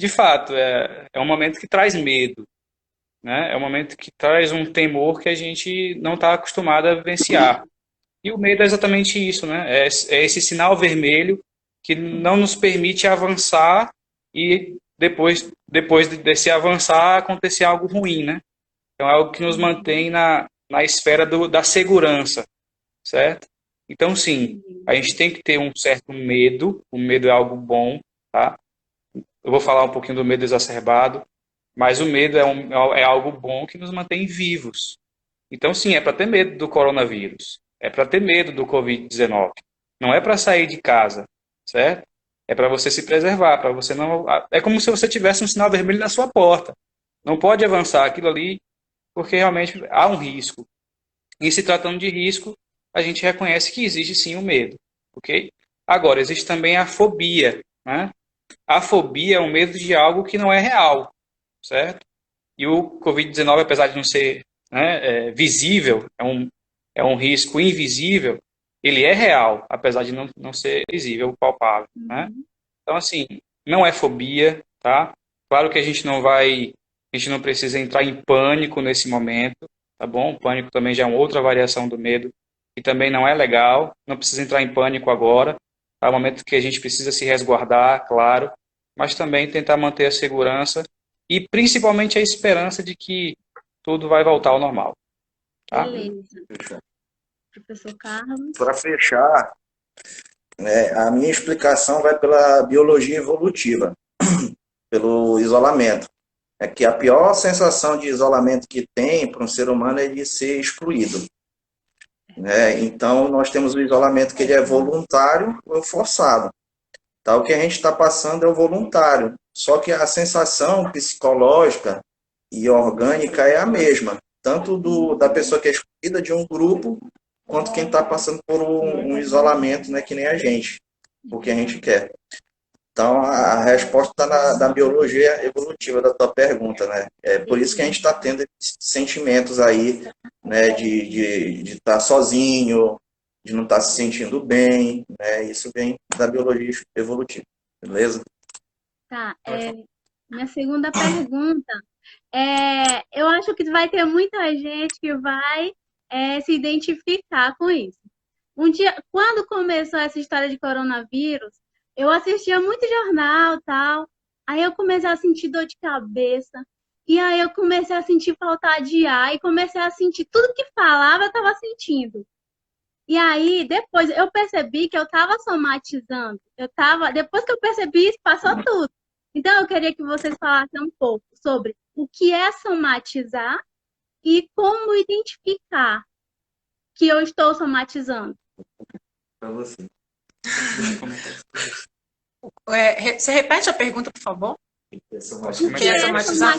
De fato, é um momento que traz medo, né? É um momento que traz um temor que a gente não está acostumado a vivenciar. E o medo é exatamente isso, né? É esse sinal vermelho que não nos permite avançar e depois desse avançar acontecer algo ruim, né? Então é algo que nos mantém na esfera da segurança, certo? Então, sim, a gente tem que ter um certo medo, o medo é algo bom, tá? Eu vou falar um pouquinho do medo exacerbado, Mas o medo é algo bom que nos mantém vivos. Então, sim, é para ter medo do coronavírus. É para ter medo do Covid-19. Não é para sair de casa, certo? É para você se preservar, para você não. É como se você tivesse um sinal vermelho na sua porta. Não pode avançar aquilo ali, porque realmente há um risco. E se tratando de risco, a gente reconhece que existe sim o medo, ok? Agora, existe também a fobia, né? A fobia é o medo de algo que não é real, certo? E o Covid-19, apesar de não ser, né, visível, é um risco invisível, ele é real, apesar de não ser visível, palpável, né? Então, assim, não é fobia, tá? Claro que a gente não precisa entrar em pânico nesse momento, tá bom? O pânico também já é uma outra variação do medo, e também não é legal, não precisa entrar em pânico agora, é um momento que a gente precisa se resguardar, claro, mas também tentar manter a segurança e principalmente a esperança de que tudo vai voltar ao normal, tá? Beleza. Professor Carlos. Para fechar, a minha explicação vai pela biologia evolutiva, pelo isolamento. É que a pior sensação de isolamento que tem para um ser humano é de ser excluído. Então, nós temos o isolamento que ele é voluntário ou forçado. Tá? O que a gente está passando é o voluntário, só que a sensação psicológica e orgânica é a mesma, tanto da pessoa que é excluída de um grupo, quanto quem está passando por um isolamento, né, que nem a gente, o que a gente quer. Então, a resposta está na biologia evolutiva da tua pergunta, né? É por isso que a gente está tendo esses sentimentos aí, né, de estar sozinho, de não estar se sentindo bem, né? Isso vem da biologia evolutiva, beleza? Tá, minha segunda pergunta eu acho que vai ter muita gente que vai se identificar com isso. Um dia, quando começou essa história de coronavírus, eu assistia muito jornal, tal, aí eu comecei a sentir dor de cabeça, e aí eu comecei a sentir falta de ar, e comecei a sentir tudo que falava, eu estava sentindo. E aí, depois, eu percebi que eu estava somatizando. Depois que eu percebi isso, passou tudo. Então, eu queria que vocês falassem um pouco sobre o que é somatizar e como identificar que eu estou somatizando. Para você. Você repete a pergunta, por favor? O que é somatizar?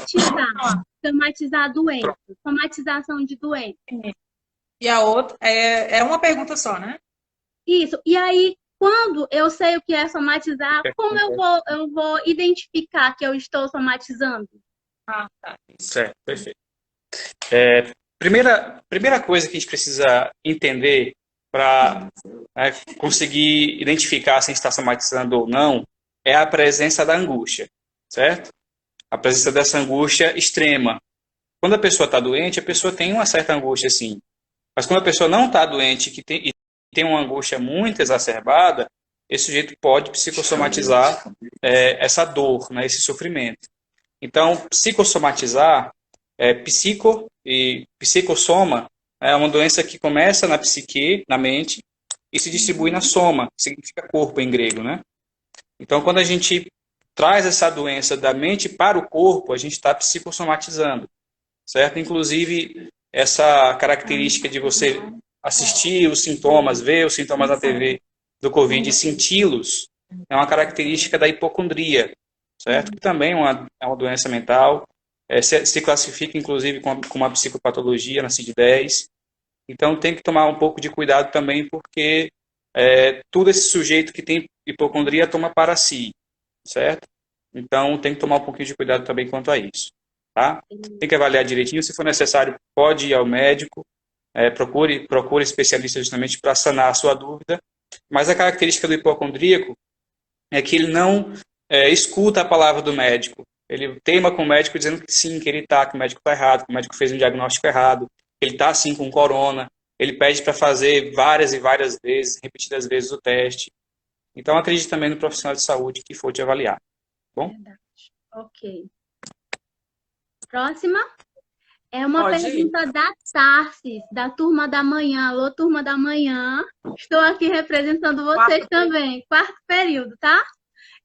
Somatizar doença. Somatização de doença. E a outra é uma pergunta só, né? Isso. E aí, quando eu sei o que é somatizar, como eu vou identificar que eu estou somatizando? Ah, tá. Certo, perfeito. Primeira coisa que a gente precisa entender para conseguir identificar se a gente está somatizando ou não é a presença da angústia, certo? A presença dessa angústia extrema. Quando a pessoa está doente, a pessoa tem uma certa angústia, sim. Mas quando a pessoa não está doente e tem uma angústia muito exacerbada, esse sujeito pode psicossomatizar essa dor, né, esse sofrimento. Então, psicossomatizar, psico e psicossoma é uma doença que começa na psique, na mente, e se distribui na soma, que significa corpo em grego, né? Então, quando a gente traz essa doença da mente para o corpo, a gente está psicossomatizando, certo? Inclusive, essa característica de você assistir os sintomas, ver os sintomas na TV do Covid e senti-los, é uma característica da hipocondria, certo? Que também é uma doença mental, se classifica, inclusive, com uma psicopatologia na CID-10. Então, tem que tomar um pouco de cuidado também, porque todo esse sujeito que tem hipocondria toma para si, certo? Então, tem que tomar um pouquinho de cuidado também quanto a isso, tá? Tem que avaliar direitinho, se for necessário, pode ir ao médico, procure especialista justamente para sanar a sua dúvida, mas a característica do hipocondríaco é que ele não escuta a palavra do médico. Ele teima com o médico dizendo que sim, que ele está, que o médico está errado, que o médico fez um diagnóstico errado, que ele está sim com corona. Ele pede para fazer várias e várias vezes, repetidas vezes o teste. Então, acredite também no profissional de saúde que for te avaliar. Bom? Verdade. Ok. Próxima é uma Pode pergunta da Tarsis, da turma da manhã. Alô, turma da manhã. Estou aqui representando vocês também. Quarto período, tá?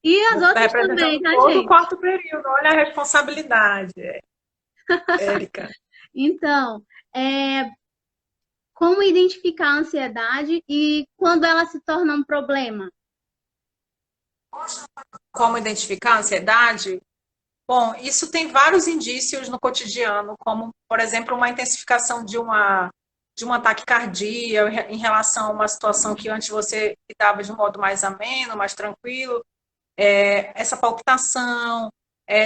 E as Está outras também, representando tá, todo o gente? quarto período. Olha a responsabilidade, Érica. Então, é, como identificar a ansiedade e quando ela se torna um problema? Como identificar a ansiedade? Bom, isso tem vários indícios no cotidiano, como, por exemplo, uma intensificação de um ataque cardíaco em relação a uma situação que antes você lidava de um modo mais ameno, mais tranquilo, essa palpitação,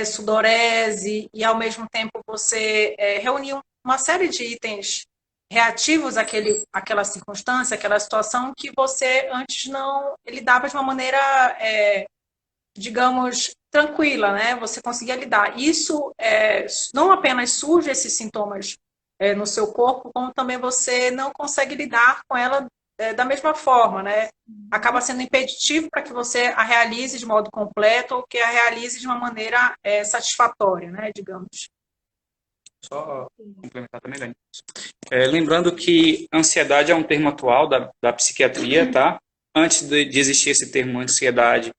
sudorese, e ao mesmo tempo você reunir uma série de itens reativos àquela circunstância, àquela situação que você antes não lidava de uma maneira, digamos, tranquila, né? Você conseguia lidar. Isso não apenas surge esses sintomas no seu corpo, como também você não consegue lidar com ela da mesma forma, né? Acaba sendo impeditivo para que você a realize de modo completo ou que a realize de uma maneira satisfatória, né? Digamos. Só complementar também, Dani. Lembrando que ansiedade é um termo atual da psiquiatria, tá? Antes de existir esse termo ansiedade,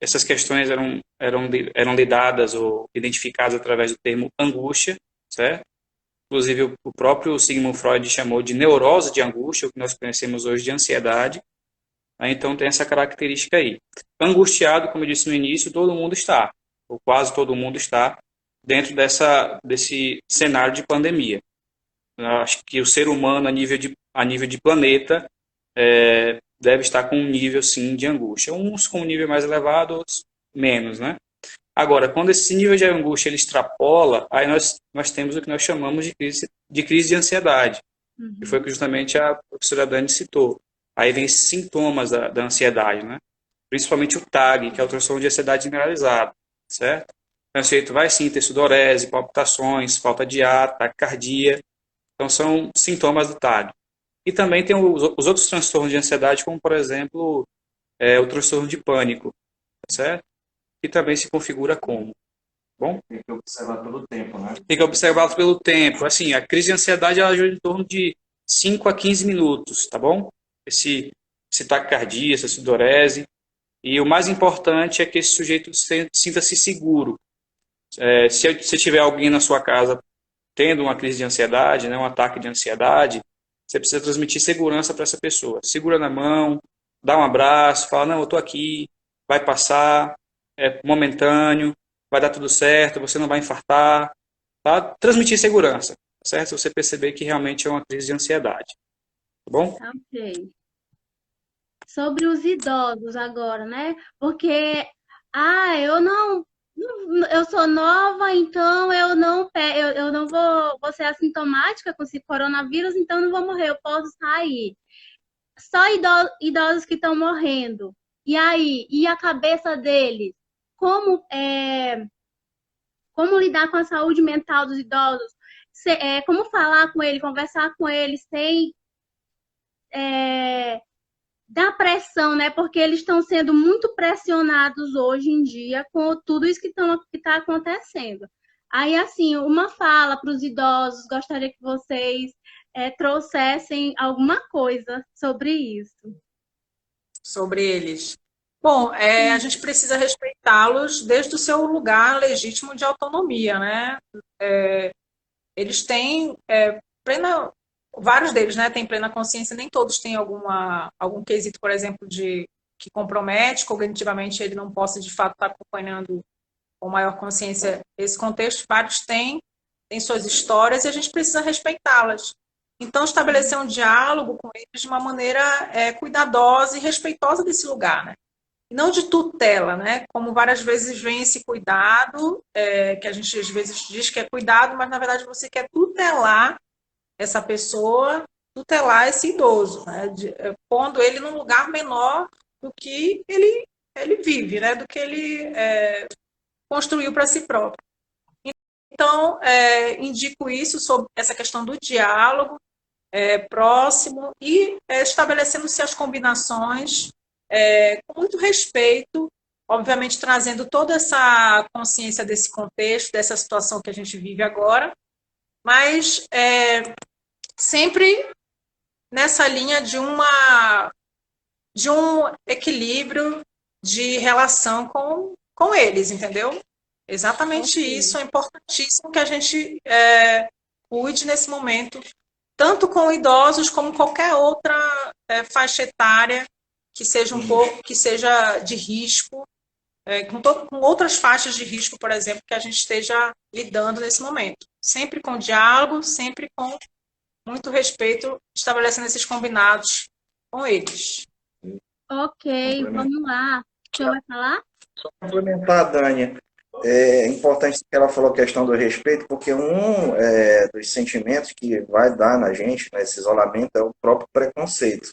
essas questões eram lidadas ou identificadas através do termo angústia, certo? Inclusive, o próprio Sigmund Freud chamou de neurose de angústia, o que nós conhecemos hoje de ansiedade. Então, tem essa característica aí. Angustiado, como eu disse no início, todo mundo está, ou quase todo mundo está, dentro desse cenário de pandemia. Eu acho que o ser humano, a nível de planeta, deve estar com um nível, sim, de angústia. Uns com um nível mais elevado, outros menos, né? Agora, quando esse nível de angústia ele extrapola, aí nós temos o que nós chamamos de crise de ansiedade, que foi o que justamente a professora Dani citou. Aí vem esses sintomas da ansiedade, né? Principalmente o TAG, que é o transtorno de ansiedade generalizada, certo? Então, o sujeito vai sim ter sudorese, palpitações, falta de ar, taquicardia. Então, são sintomas do TAG. E também tem os outros transtornos de ansiedade, como, por exemplo, o transtorno de pânico, certo? Que também se configura como. Bom? Tem que observar pelo tempo, né? Tem que observar pelo tempo. Assim, a crise de ansiedade ela gira em torno de 5 a 15 minutos, tá bom? Esse taquicardia, essa sudorese. E o mais importante é que esse sujeito sinta-se seguro. Se tiver alguém na sua casa tendo uma crise de ansiedade, né, um ataque de ansiedade, você precisa transmitir segurança para essa pessoa. Segura na mão, dá um abraço, fala, não, eu estou aqui, vai passar, é momentâneo, vai dar tudo certo, você não vai infartar. Tá? Transmitir segurança, certo? Se você perceber que realmente é uma crise de ansiedade. Tá bom? Ok. Sobre os idosos agora, né? Porque, eu sou nova, então eu não vou ser assintomática com esse coronavírus, então não vou morrer, eu posso sair. Só idosos que estão morrendo. E aí, e a cabeça deles? Como lidar com a saúde mental dos idosos? Como falar com ele, conversar com eles sem dar pressão, né? Porque eles estão sendo muito pressionados hoje em dia com tudo isso que está acontecendo. Aí, assim, uma fala para os idosos, gostaria que vocês trouxessem alguma coisa sobre isso. Sobre eles. Bom, a gente precisa respeitá-los desde o seu lugar legítimo de autonomia, né? Eles têm vários deles, né, têm plena consciência, nem todos têm algum quesito, por exemplo, que compromete cognitivamente, ele não possa de fato estar acompanhando com maior consciência esse contexto. Vários têm suas histórias e a gente precisa respeitá-las. Então, estabelecer um diálogo com eles de uma maneira cuidadosa e respeitosa desse lugar, né? E não de tutela, né? Como várias vezes vem esse cuidado, que a gente às vezes diz que é cuidado, mas na verdade você quer tutelar essa pessoa, tutelar esse idoso, né? Pondo ele num lugar menor do que ele vive, né? Do que ele construiu para si próprio. Então, indico isso sobre essa questão do diálogo próximo e estabelecendo-se as combinações com muito respeito, obviamente trazendo toda essa consciência desse contexto, dessa situação que a gente vive agora, mas sempre nessa linha de um equilíbrio de relação com eles, entendeu? Exatamente Ok. isso, é importantíssimo que a gente cuide nesse momento, tanto com idosos como qualquer outra faixa etária que seja que seja de risco, com outras faixas de risco, por exemplo, que a gente esteja lidando nesse momento. Sempre com diálogo, sempre com muito respeito, estabelecendo esses combinados com eles. Ok, vamos lá. O senhor vai falar? Complementar, Dani, é importante que ela falou a questão do respeito, porque dos sentimentos que vai dar na gente, nesse isolamento, é o próprio preconceito,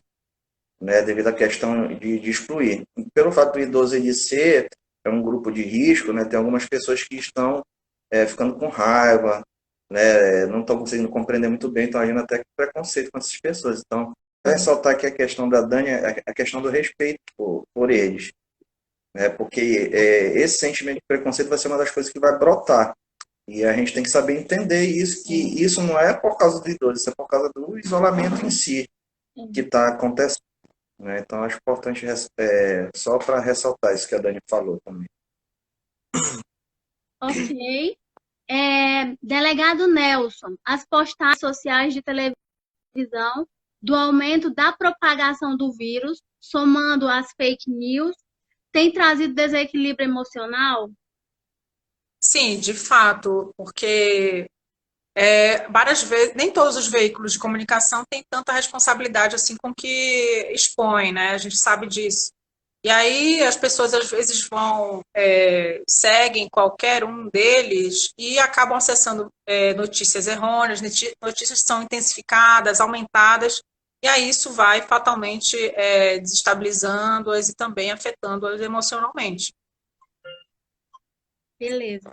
né, devido à questão de excluir. Pelo fato do idoso ele ser um grupo de risco, né, tem algumas pessoas que estão ficando com raiva, né, não estão conseguindo compreender muito bem, estão agindo até com preconceito com essas pessoas. Então, ressaltar aqui a questão da Dani, a questão do respeito por eles, né, porque esse sentimento de preconceito vai ser uma das coisas que vai brotar. E a gente tem que saber entender isso, que isso não é por causa do idoso, isso é por causa do isolamento em si que está acontecendo, né? Então, acho importante, só para ressaltar isso que a Dani falou também. Ok. Delegado Nelson, as postagens sociais de televisão do aumento da propagação do vírus, somando as fake news, tem trazido desequilíbrio emocional? Sim, de fato, porque várias vezes, nem todos os veículos de comunicação têm tanta responsabilidade assim com que expõem, né? A gente sabe disso. E aí as pessoas às vezes seguem qualquer um deles e acabam acessando notícias errôneas, notícias que são intensificadas, aumentadas, e aí isso vai fatalmente desestabilizando-as e também afetando-as emocionalmente. Beleza.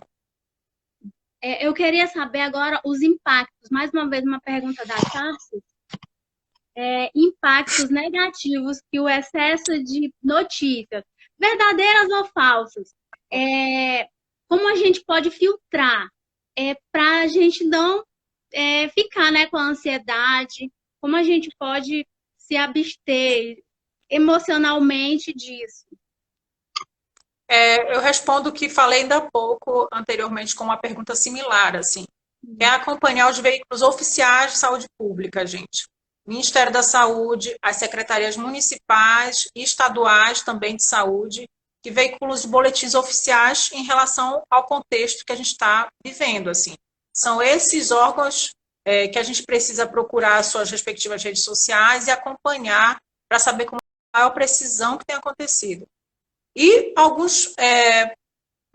Eu queria saber agora os impactos. Mais uma vez, uma pergunta da Tarsis. Impactos negativos que o excesso de notícias, verdadeiras ou falsas, como a gente pode filtrar para a gente não ficar, né, com a ansiedade, como a gente pode se abster emocionalmente disso? Eu respondo o que falei ainda há pouco anteriormente com uma pergunta similar, assim. É acompanhar os veículos oficiais de saúde pública, gente. Ministério da Saúde, as secretarias municipais e estaduais também de saúde, que veiculam os boletins oficiais em relação ao contexto que a gente está vivendo, assim. São esses órgãos que a gente precisa procurar suas respectivas redes sociais e acompanhar para saber com maior precisão o que tem acontecido. E alguns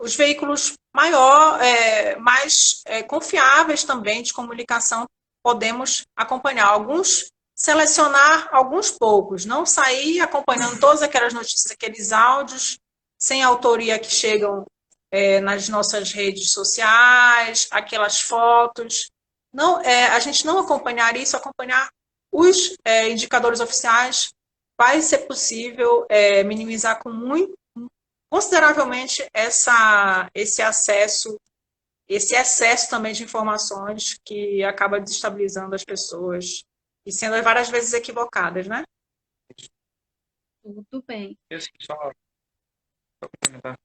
os veículos mais confiáveis também de comunicação podemos acompanhar. Alguns, selecionar alguns poucos, não sair acompanhando todas aquelas notícias, aqueles áudios sem autoria que chegam nas nossas redes sociais, aquelas fotos. Não, a gente não acompanhar isso, acompanhar os indicadores oficiais, vai ser possível minimizar consideravelmente esse excesso também de informações que acaba desestabilizando as pessoas e sendo várias vezes equivocadas, né? Tudo bem. Só complementar.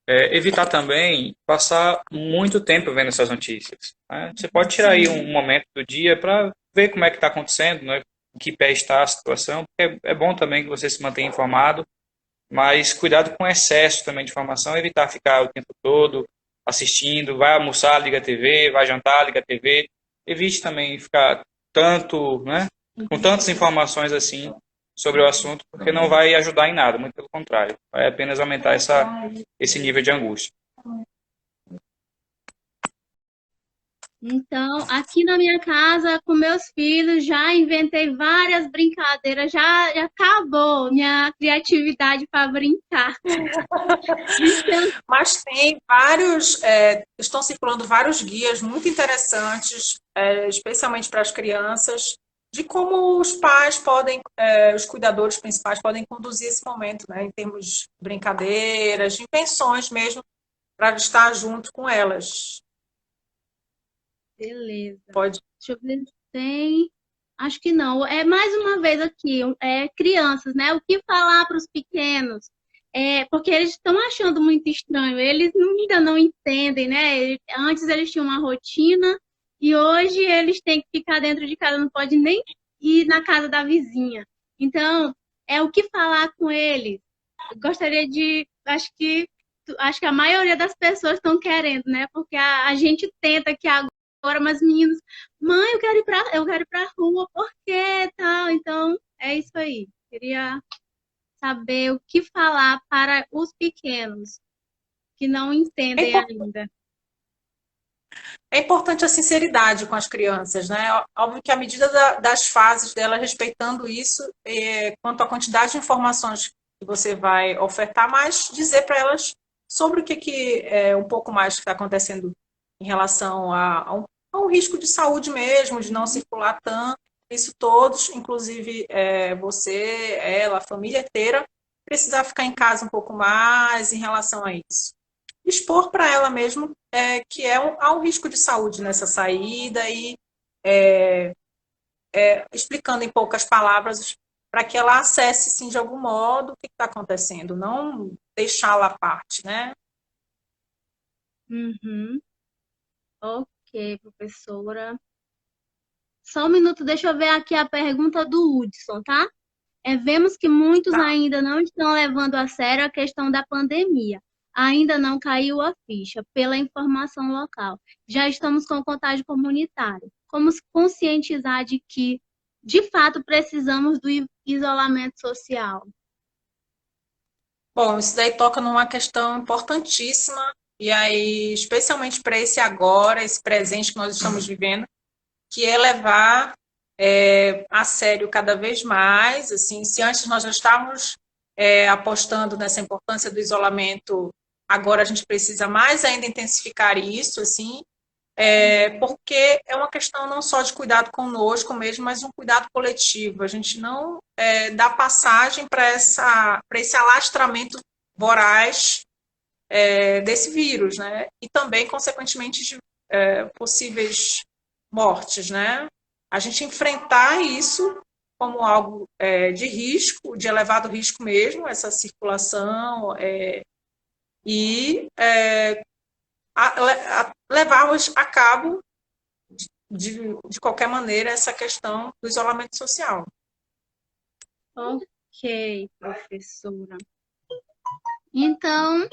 Evitar também passar muito tempo vendo essas notícias, né? Você pode tirar aí um momento do dia para ver como é que está acontecendo, né? Em que pé está a situação, porque é bom também que você se mantenha informado, mas cuidado com o excesso também de informação, evitar ficar o tempo todo assistindo, vai almoçar, liga a TV, vai jantar, liga a TV, evite também ficar né, com tantas informações assim sobre o assunto, porque não vai ajudar em nada, muito pelo contrário, vai apenas aumentar esse nível de angústia. Então, aqui na minha casa, com meus filhos, já inventei várias brincadeiras, já acabou minha criatividade para brincar. Mas tem estão circulando vários guias muito interessantes, especialmente para as crianças, de como os pais os cuidadores principais podem conduzir esse momento, né, em termos de brincadeiras, de invenções mesmo, para estar junto com elas. Beleza. Pode. Deixa eu ver se tem. Acho que não. Mais uma vez aqui, crianças, né? O que falar para os pequenos? porque eles estão achando muito estranho. Eles ainda não entendem, né? Antes eles tinham uma rotina e hoje eles têm que ficar dentro de casa, não pode nem ir na casa da vizinha. Então, é o que falar com eles. Eu gostaria de, acho que a maioria das pessoas estão querendo, né? Porque a gente tenta aqui agora, mas meninos, mãe, eu quero ir pra rua, por quê, tal? Então, é isso aí. Queria saber o que falar para os pequenos que não É entendem impor- ainda. é importante a sinceridade com as crianças, né? Óbvio que à medida das fases dela, respeitando isso, quanto à quantidade de informações que você vai ofertar, mas dizer para elas sobre o que é um pouco mais que está acontecendo em relação a um risco de saúde mesmo, de não circular tanto. Isso todos, inclusive você, ela, a família inteira, precisar ficar em casa um pouco mais em relação a isso. Expor para ela mesmo que há um risco de saúde nessa saída e explicando em poucas palavras para que ela acesse, sim, de algum modo o que está acontecendo, não deixá-la à parte, né? Uhum. Ok, professora. Só um minuto, deixa eu ver aqui a pergunta do Hudson, tá? Vemos que muitos Tá. ainda não estão levando a sério a questão da pandemia. Ainda não caiu a ficha pela informação local. Já estamos com contágio comunitário. Como se conscientizar de que, de fato, precisamos do isolamento social? Bom, isso daí toca numa questão importantíssima, e aí, especialmente para esse agora, esse presente que nós estamos vivendo, que é levar a sério cada vez mais. Assim, se antes nós já estávamos apostando nessa importância do isolamento, agora a gente precisa mais ainda intensificar isso, assim, porque é uma questão não só de cuidado conosco mesmo, mas um cuidado coletivo. A gente não dá passagem para esse alastramento voraz desse vírus, né? E também, consequentemente, de possíveis mortes, né? A gente enfrentar isso como algo de risco, de elevado risco mesmo, essa circulação, e levarmos a cabo, de qualquer maneira, essa questão do isolamento social. Ok, professora. Então,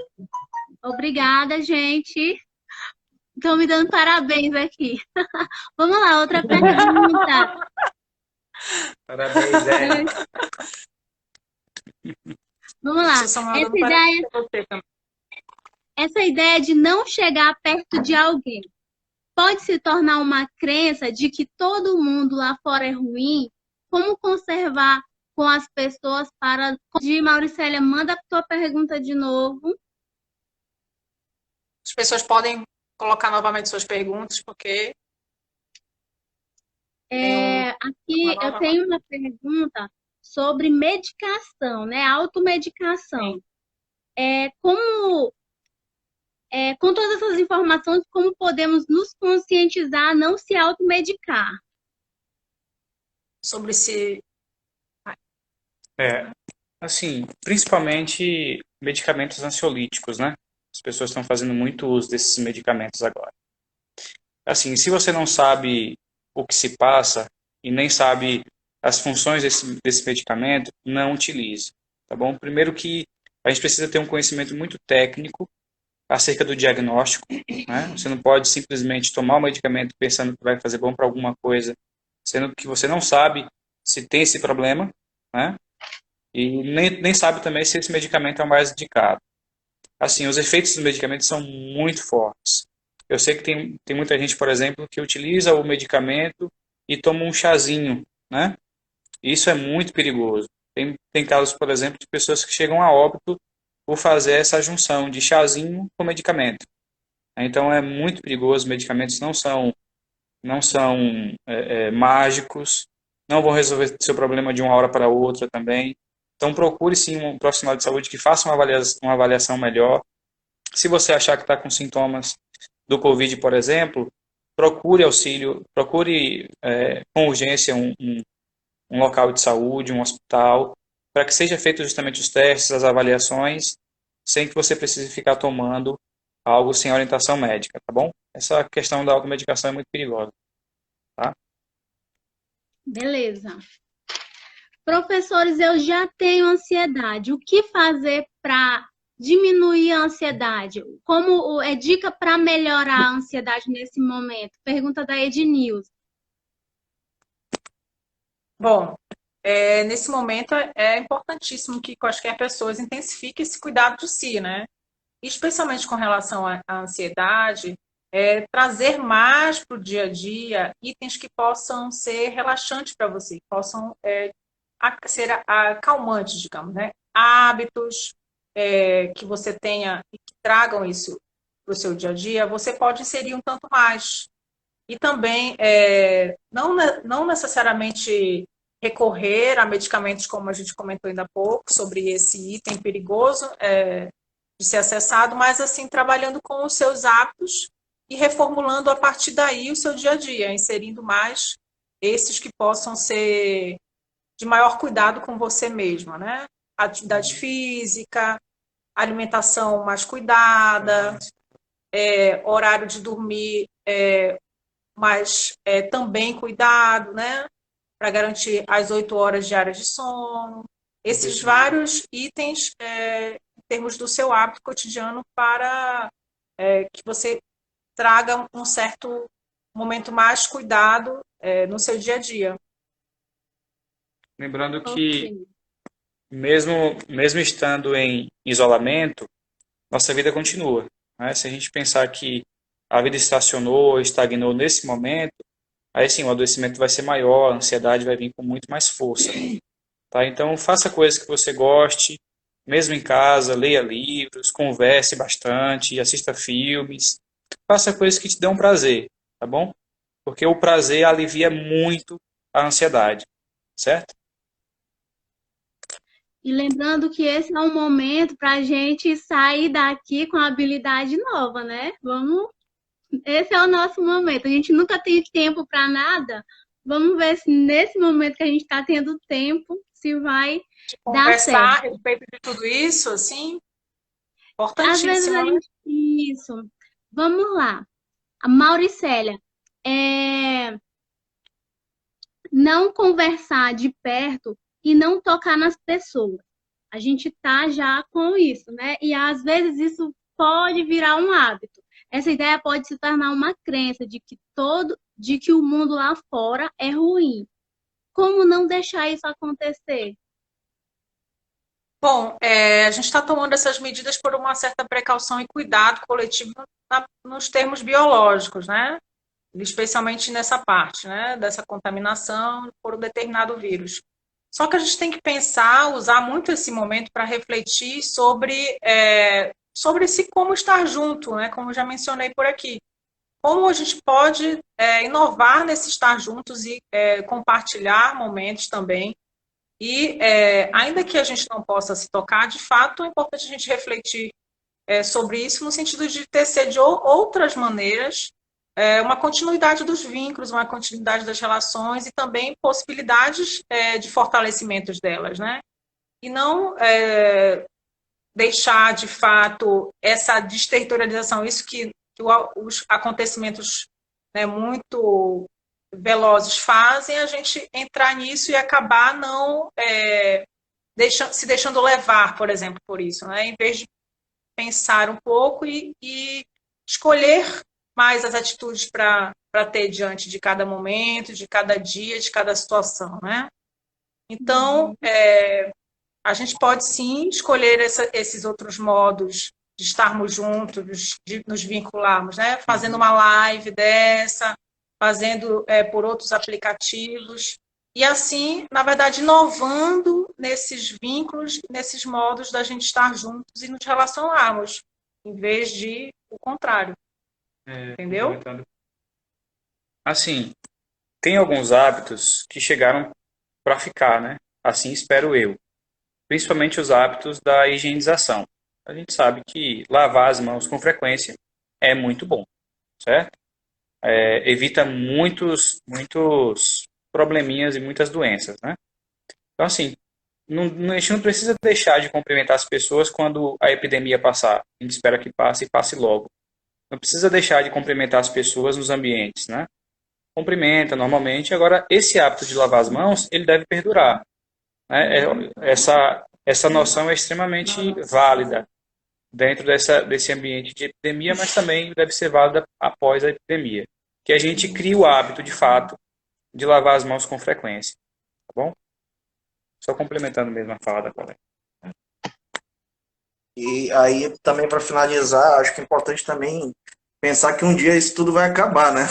obrigada, gente. Estão me dando parabéns aqui. Vamos lá, outra pergunta. Parabéns, Vamos lá. Professor Samuel, dando parabéns para você também. Essa ideia de não chegar perto de alguém pode se tornar uma crença de que todo mundo lá fora é ruim? Como conservar com as pessoas para... Mauricélia, manda a tua pergunta de novo. As pessoas podem colocar novamente suas perguntas, porque Aqui eu tenho uma pergunta sobre medicação, né? Automedicação. Com todas essas informações, como podemos nos conscientizar a não se automedicar? sobre se Assim, principalmente medicamentos ansiolíticos, né? As pessoas estão fazendo muito uso desses medicamentos agora. Assim, se você não sabe o que se passa e nem sabe as funções desse medicamento, não utilize, tá bom? Primeiro que a gente precisa ter um conhecimento muito técnico acerca do diagnóstico, né? Você não pode simplesmente tomar o medicamento pensando que vai fazer bom para alguma coisa, sendo que você não sabe se tem esse problema, né? E nem sabe também se esse medicamento é o mais indicado. Assim, os efeitos dos medicamentos são muito fortes. Eu sei que tem muita gente, por exemplo, que utiliza o medicamento e toma um chazinho, né? Isso é muito perigoso. Tem casos, por exemplo, de pessoas que chegam a óbito por fazer essa junção de chazinho com medicamento. Então é muito perigoso. Os medicamentos não são mágicos, não vão resolver seu problema de uma hora para outra também. Então procure sim um profissional de saúde que faça uma avaliação melhor. Se você achar que está com sintomas do Covid, por exemplo, procure auxílio, procure com urgência um local de saúde, um hospital, para que seja feito justamente os testes, as avaliações, sem que você precise ficar tomando algo sem orientação médica, tá bom? Essa questão da automedicação é muito perigosa, tá? Beleza. Professores, eu já tenho ansiedade. O que fazer para diminuir a ansiedade? Como é dica para melhorar a ansiedade nesse momento? Pergunta da Ednilson. Bom, nesse momento é importantíssimo que quaisquer pessoas intensifiquem esse cuidado de si, né? Especialmente com relação à ansiedade, trazer mais para o dia a dia itens que possam ser relaxantes para você, que possam ser acalmantes, digamos, né? Hábitos que você tenha e que tragam isso para o seu dia a dia, você pode inserir um tanto mais. E também, não necessariamente recorrer a medicamentos, como a gente comentou ainda há pouco, sobre esse item perigoso de ser acessado, mas assim, trabalhando com os seus hábitos e reformulando a partir daí o seu dia a dia, inserindo mais esses que possam ser de maior cuidado com você mesma, né? Atividade física, alimentação mais cuidada, horário de dormir mas também cuidado, né? Para garantir as 8 horas diárias de sono. Esses vários itens em termos do seu hábito cotidiano para que você traga um certo momento mais cuidado no seu dia a dia. Lembrando que, mesmo estando em isolamento, nossa vida continua, né? Se a gente pensar que a vida estacionou, estagnou nesse momento, aí sim o adoecimento vai ser maior, a ansiedade vai vir com muito mais força, tá? Então faça coisas que você goste, mesmo em casa, leia livros, converse bastante, assista filmes, faça coisas que te dão prazer, tá bom? Porque o prazer alivia muito a ansiedade, certo? E lembrando que esse é um momento para a gente sair daqui com habilidade nova, né? Esse é o nosso momento. A gente nunca tem tempo para nada. Vamos ver se nesse momento que a gente está tendo tempo, se vai dar certo. Conversar a respeito de tudo isso, assim, Às vezes importantíssimo, a né? gente... Isso. Vamos lá. A Mauricélia, não conversar de perto e não tocar nas pessoas. A gente tá já com isso, né? E às vezes isso pode virar um hábito. Essa ideia pode se tornar uma crença de que o mundo lá fora é ruim. Como não deixar isso acontecer? Bom, a gente está tomando essas medidas por uma certa precaução e cuidado coletivo nos termos biológicos, né? Especialmente nessa parte, né? Dessa contaminação por um determinado vírus. Só que a gente tem que pensar, usar muito esse momento para refletir sobre esse como estar junto, né? Como eu já mencionei por aqui. Como a gente pode inovar nesse estar juntos e compartilhar momentos também. E ainda que a gente não possa se tocar, de fato é importante a gente refletir sobre isso no sentido de tecer de outras maneiras uma continuidade dos vínculos, uma continuidade das relações e também possibilidades de fortalecimentos delas, né? E não deixar, de fato, essa desterritorialização, isso que os acontecimentos muito velozes fazem, a gente entrar nisso e acabar não se deixando levar, por exemplo, por isso, né? Em vez de pensar um pouco e escolher mais as atitudes para ter diante de cada momento, de cada dia, de cada situação, né? Então, a gente pode sim escolher esses outros modos de estarmos juntos, de nos vincularmos, né? Fazendo uma live dessa, fazendo por outros aplicativos, e assim, na verdade, inovando nesses vínculos, nesses modos da gente estar juntos e nos relacionarmos, em vez de o contrário. Entendeu? Assim, tem alguns hábitos que chegaram para ficar, né? Assim espero eu. Principalmente os hábitos da higienização. A gente sabe que lavar as mãos com frequência é muito bom, certo? Evita muitos probleminhas e muitas doenças, né? Então, assim, a gente não precisa deixar de cumprimentar as pessoas quando a epidemia passar. A gente espera que passe e passe logo. Não precisa deixar de cumprimentar as pessoas nos ambientes, né? Cumprimenta normalmente. Agora, esse hábito de lavar as mãos, ele deve perdurar, né? Essa noção é extremamente válida dentro desse ambiente de epidemia, mas também deve ser válida após a epidemia. Que a gente crie o hábito, de fato, de lavar as mãos com frequência. Tá bom? Só complementando mesmo a fala da colega. E aí, também para finalizar, acho que é importante também pensar que um dia isso tudo vai acabar, né?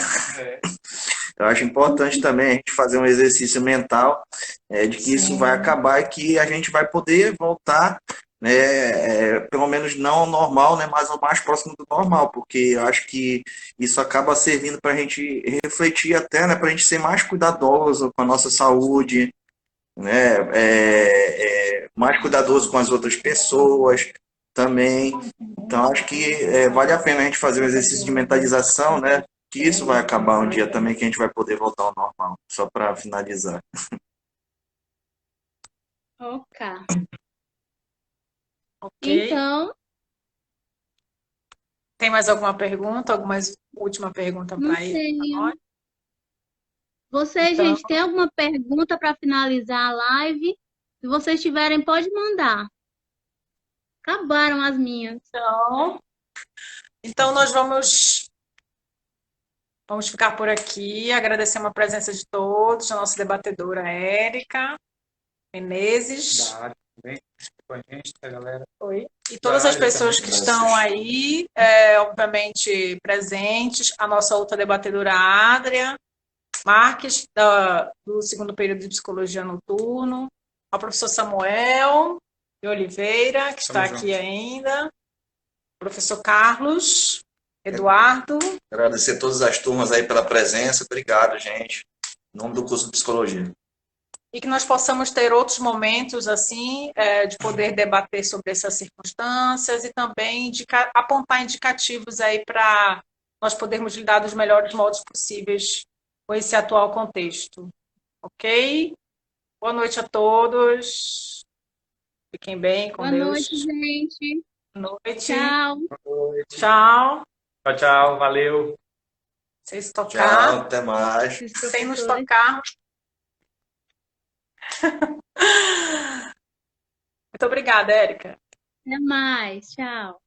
Eu acho importante também a gente fazer um exercício mental de que isso vai acabar e que a gente vai poder voltar, né, pelo menos não ao normal, né, mas ao mais próximo do normal, porque eu acho que isso acaba servindo para a gente refletir até, né, para a gente ser mais cuidadoso com a nossa saúde, né, mais cuidadoso com as outras pessoas também. Então, acho que vale a pena a gente fazer um exercício de mentalização, né? Que isso vai acabar um dia também, que a gente vai poder voltar ao normal. Só para finalizar. Ok. Ok. Então, Tem mais alguma pergunta? Alguma última pergunta não para tenho. Vocês, Então, gente, tem alguma pergunta para finalizar a live? Se vocês tiverem, pode mandar. Acabaram as minhas. então nós vamos ficar por aqui. Agradecemos a presença de todos, a nossa debatedora Érica Menezes. Da área também, com a gente, a galera. Oi. E todas as área pessoas também. que estão aí, obviamente, presentes, a nossa outra debatedora Adria Marques, do segundo período de Psicologia Noturno, ao professor Samuel de Oliveira, que está aqui ainda, o professor Carlos, Eduardo. Agradecer todas as turmas aí pela presença. Obrigado, gente. Em nome do curso de Psicologia. E que nós possamos ter outros momentos assim, de poder debater sobre essas circunstâncias e também apontar indicativos aí para nós podermos lidar dos melhores modos possíveis com esse atual contexto. Ok? Boa noite a todos. Fiquem bem, com Boa Deus. noite, gente. Boa noite. Tchau. Tchau. Tchau, tchau. Valeu. Vocês tocar. Tchau, até mais. Sem nos tocar. Muito obrigada, Érica. Até mais. Tchau.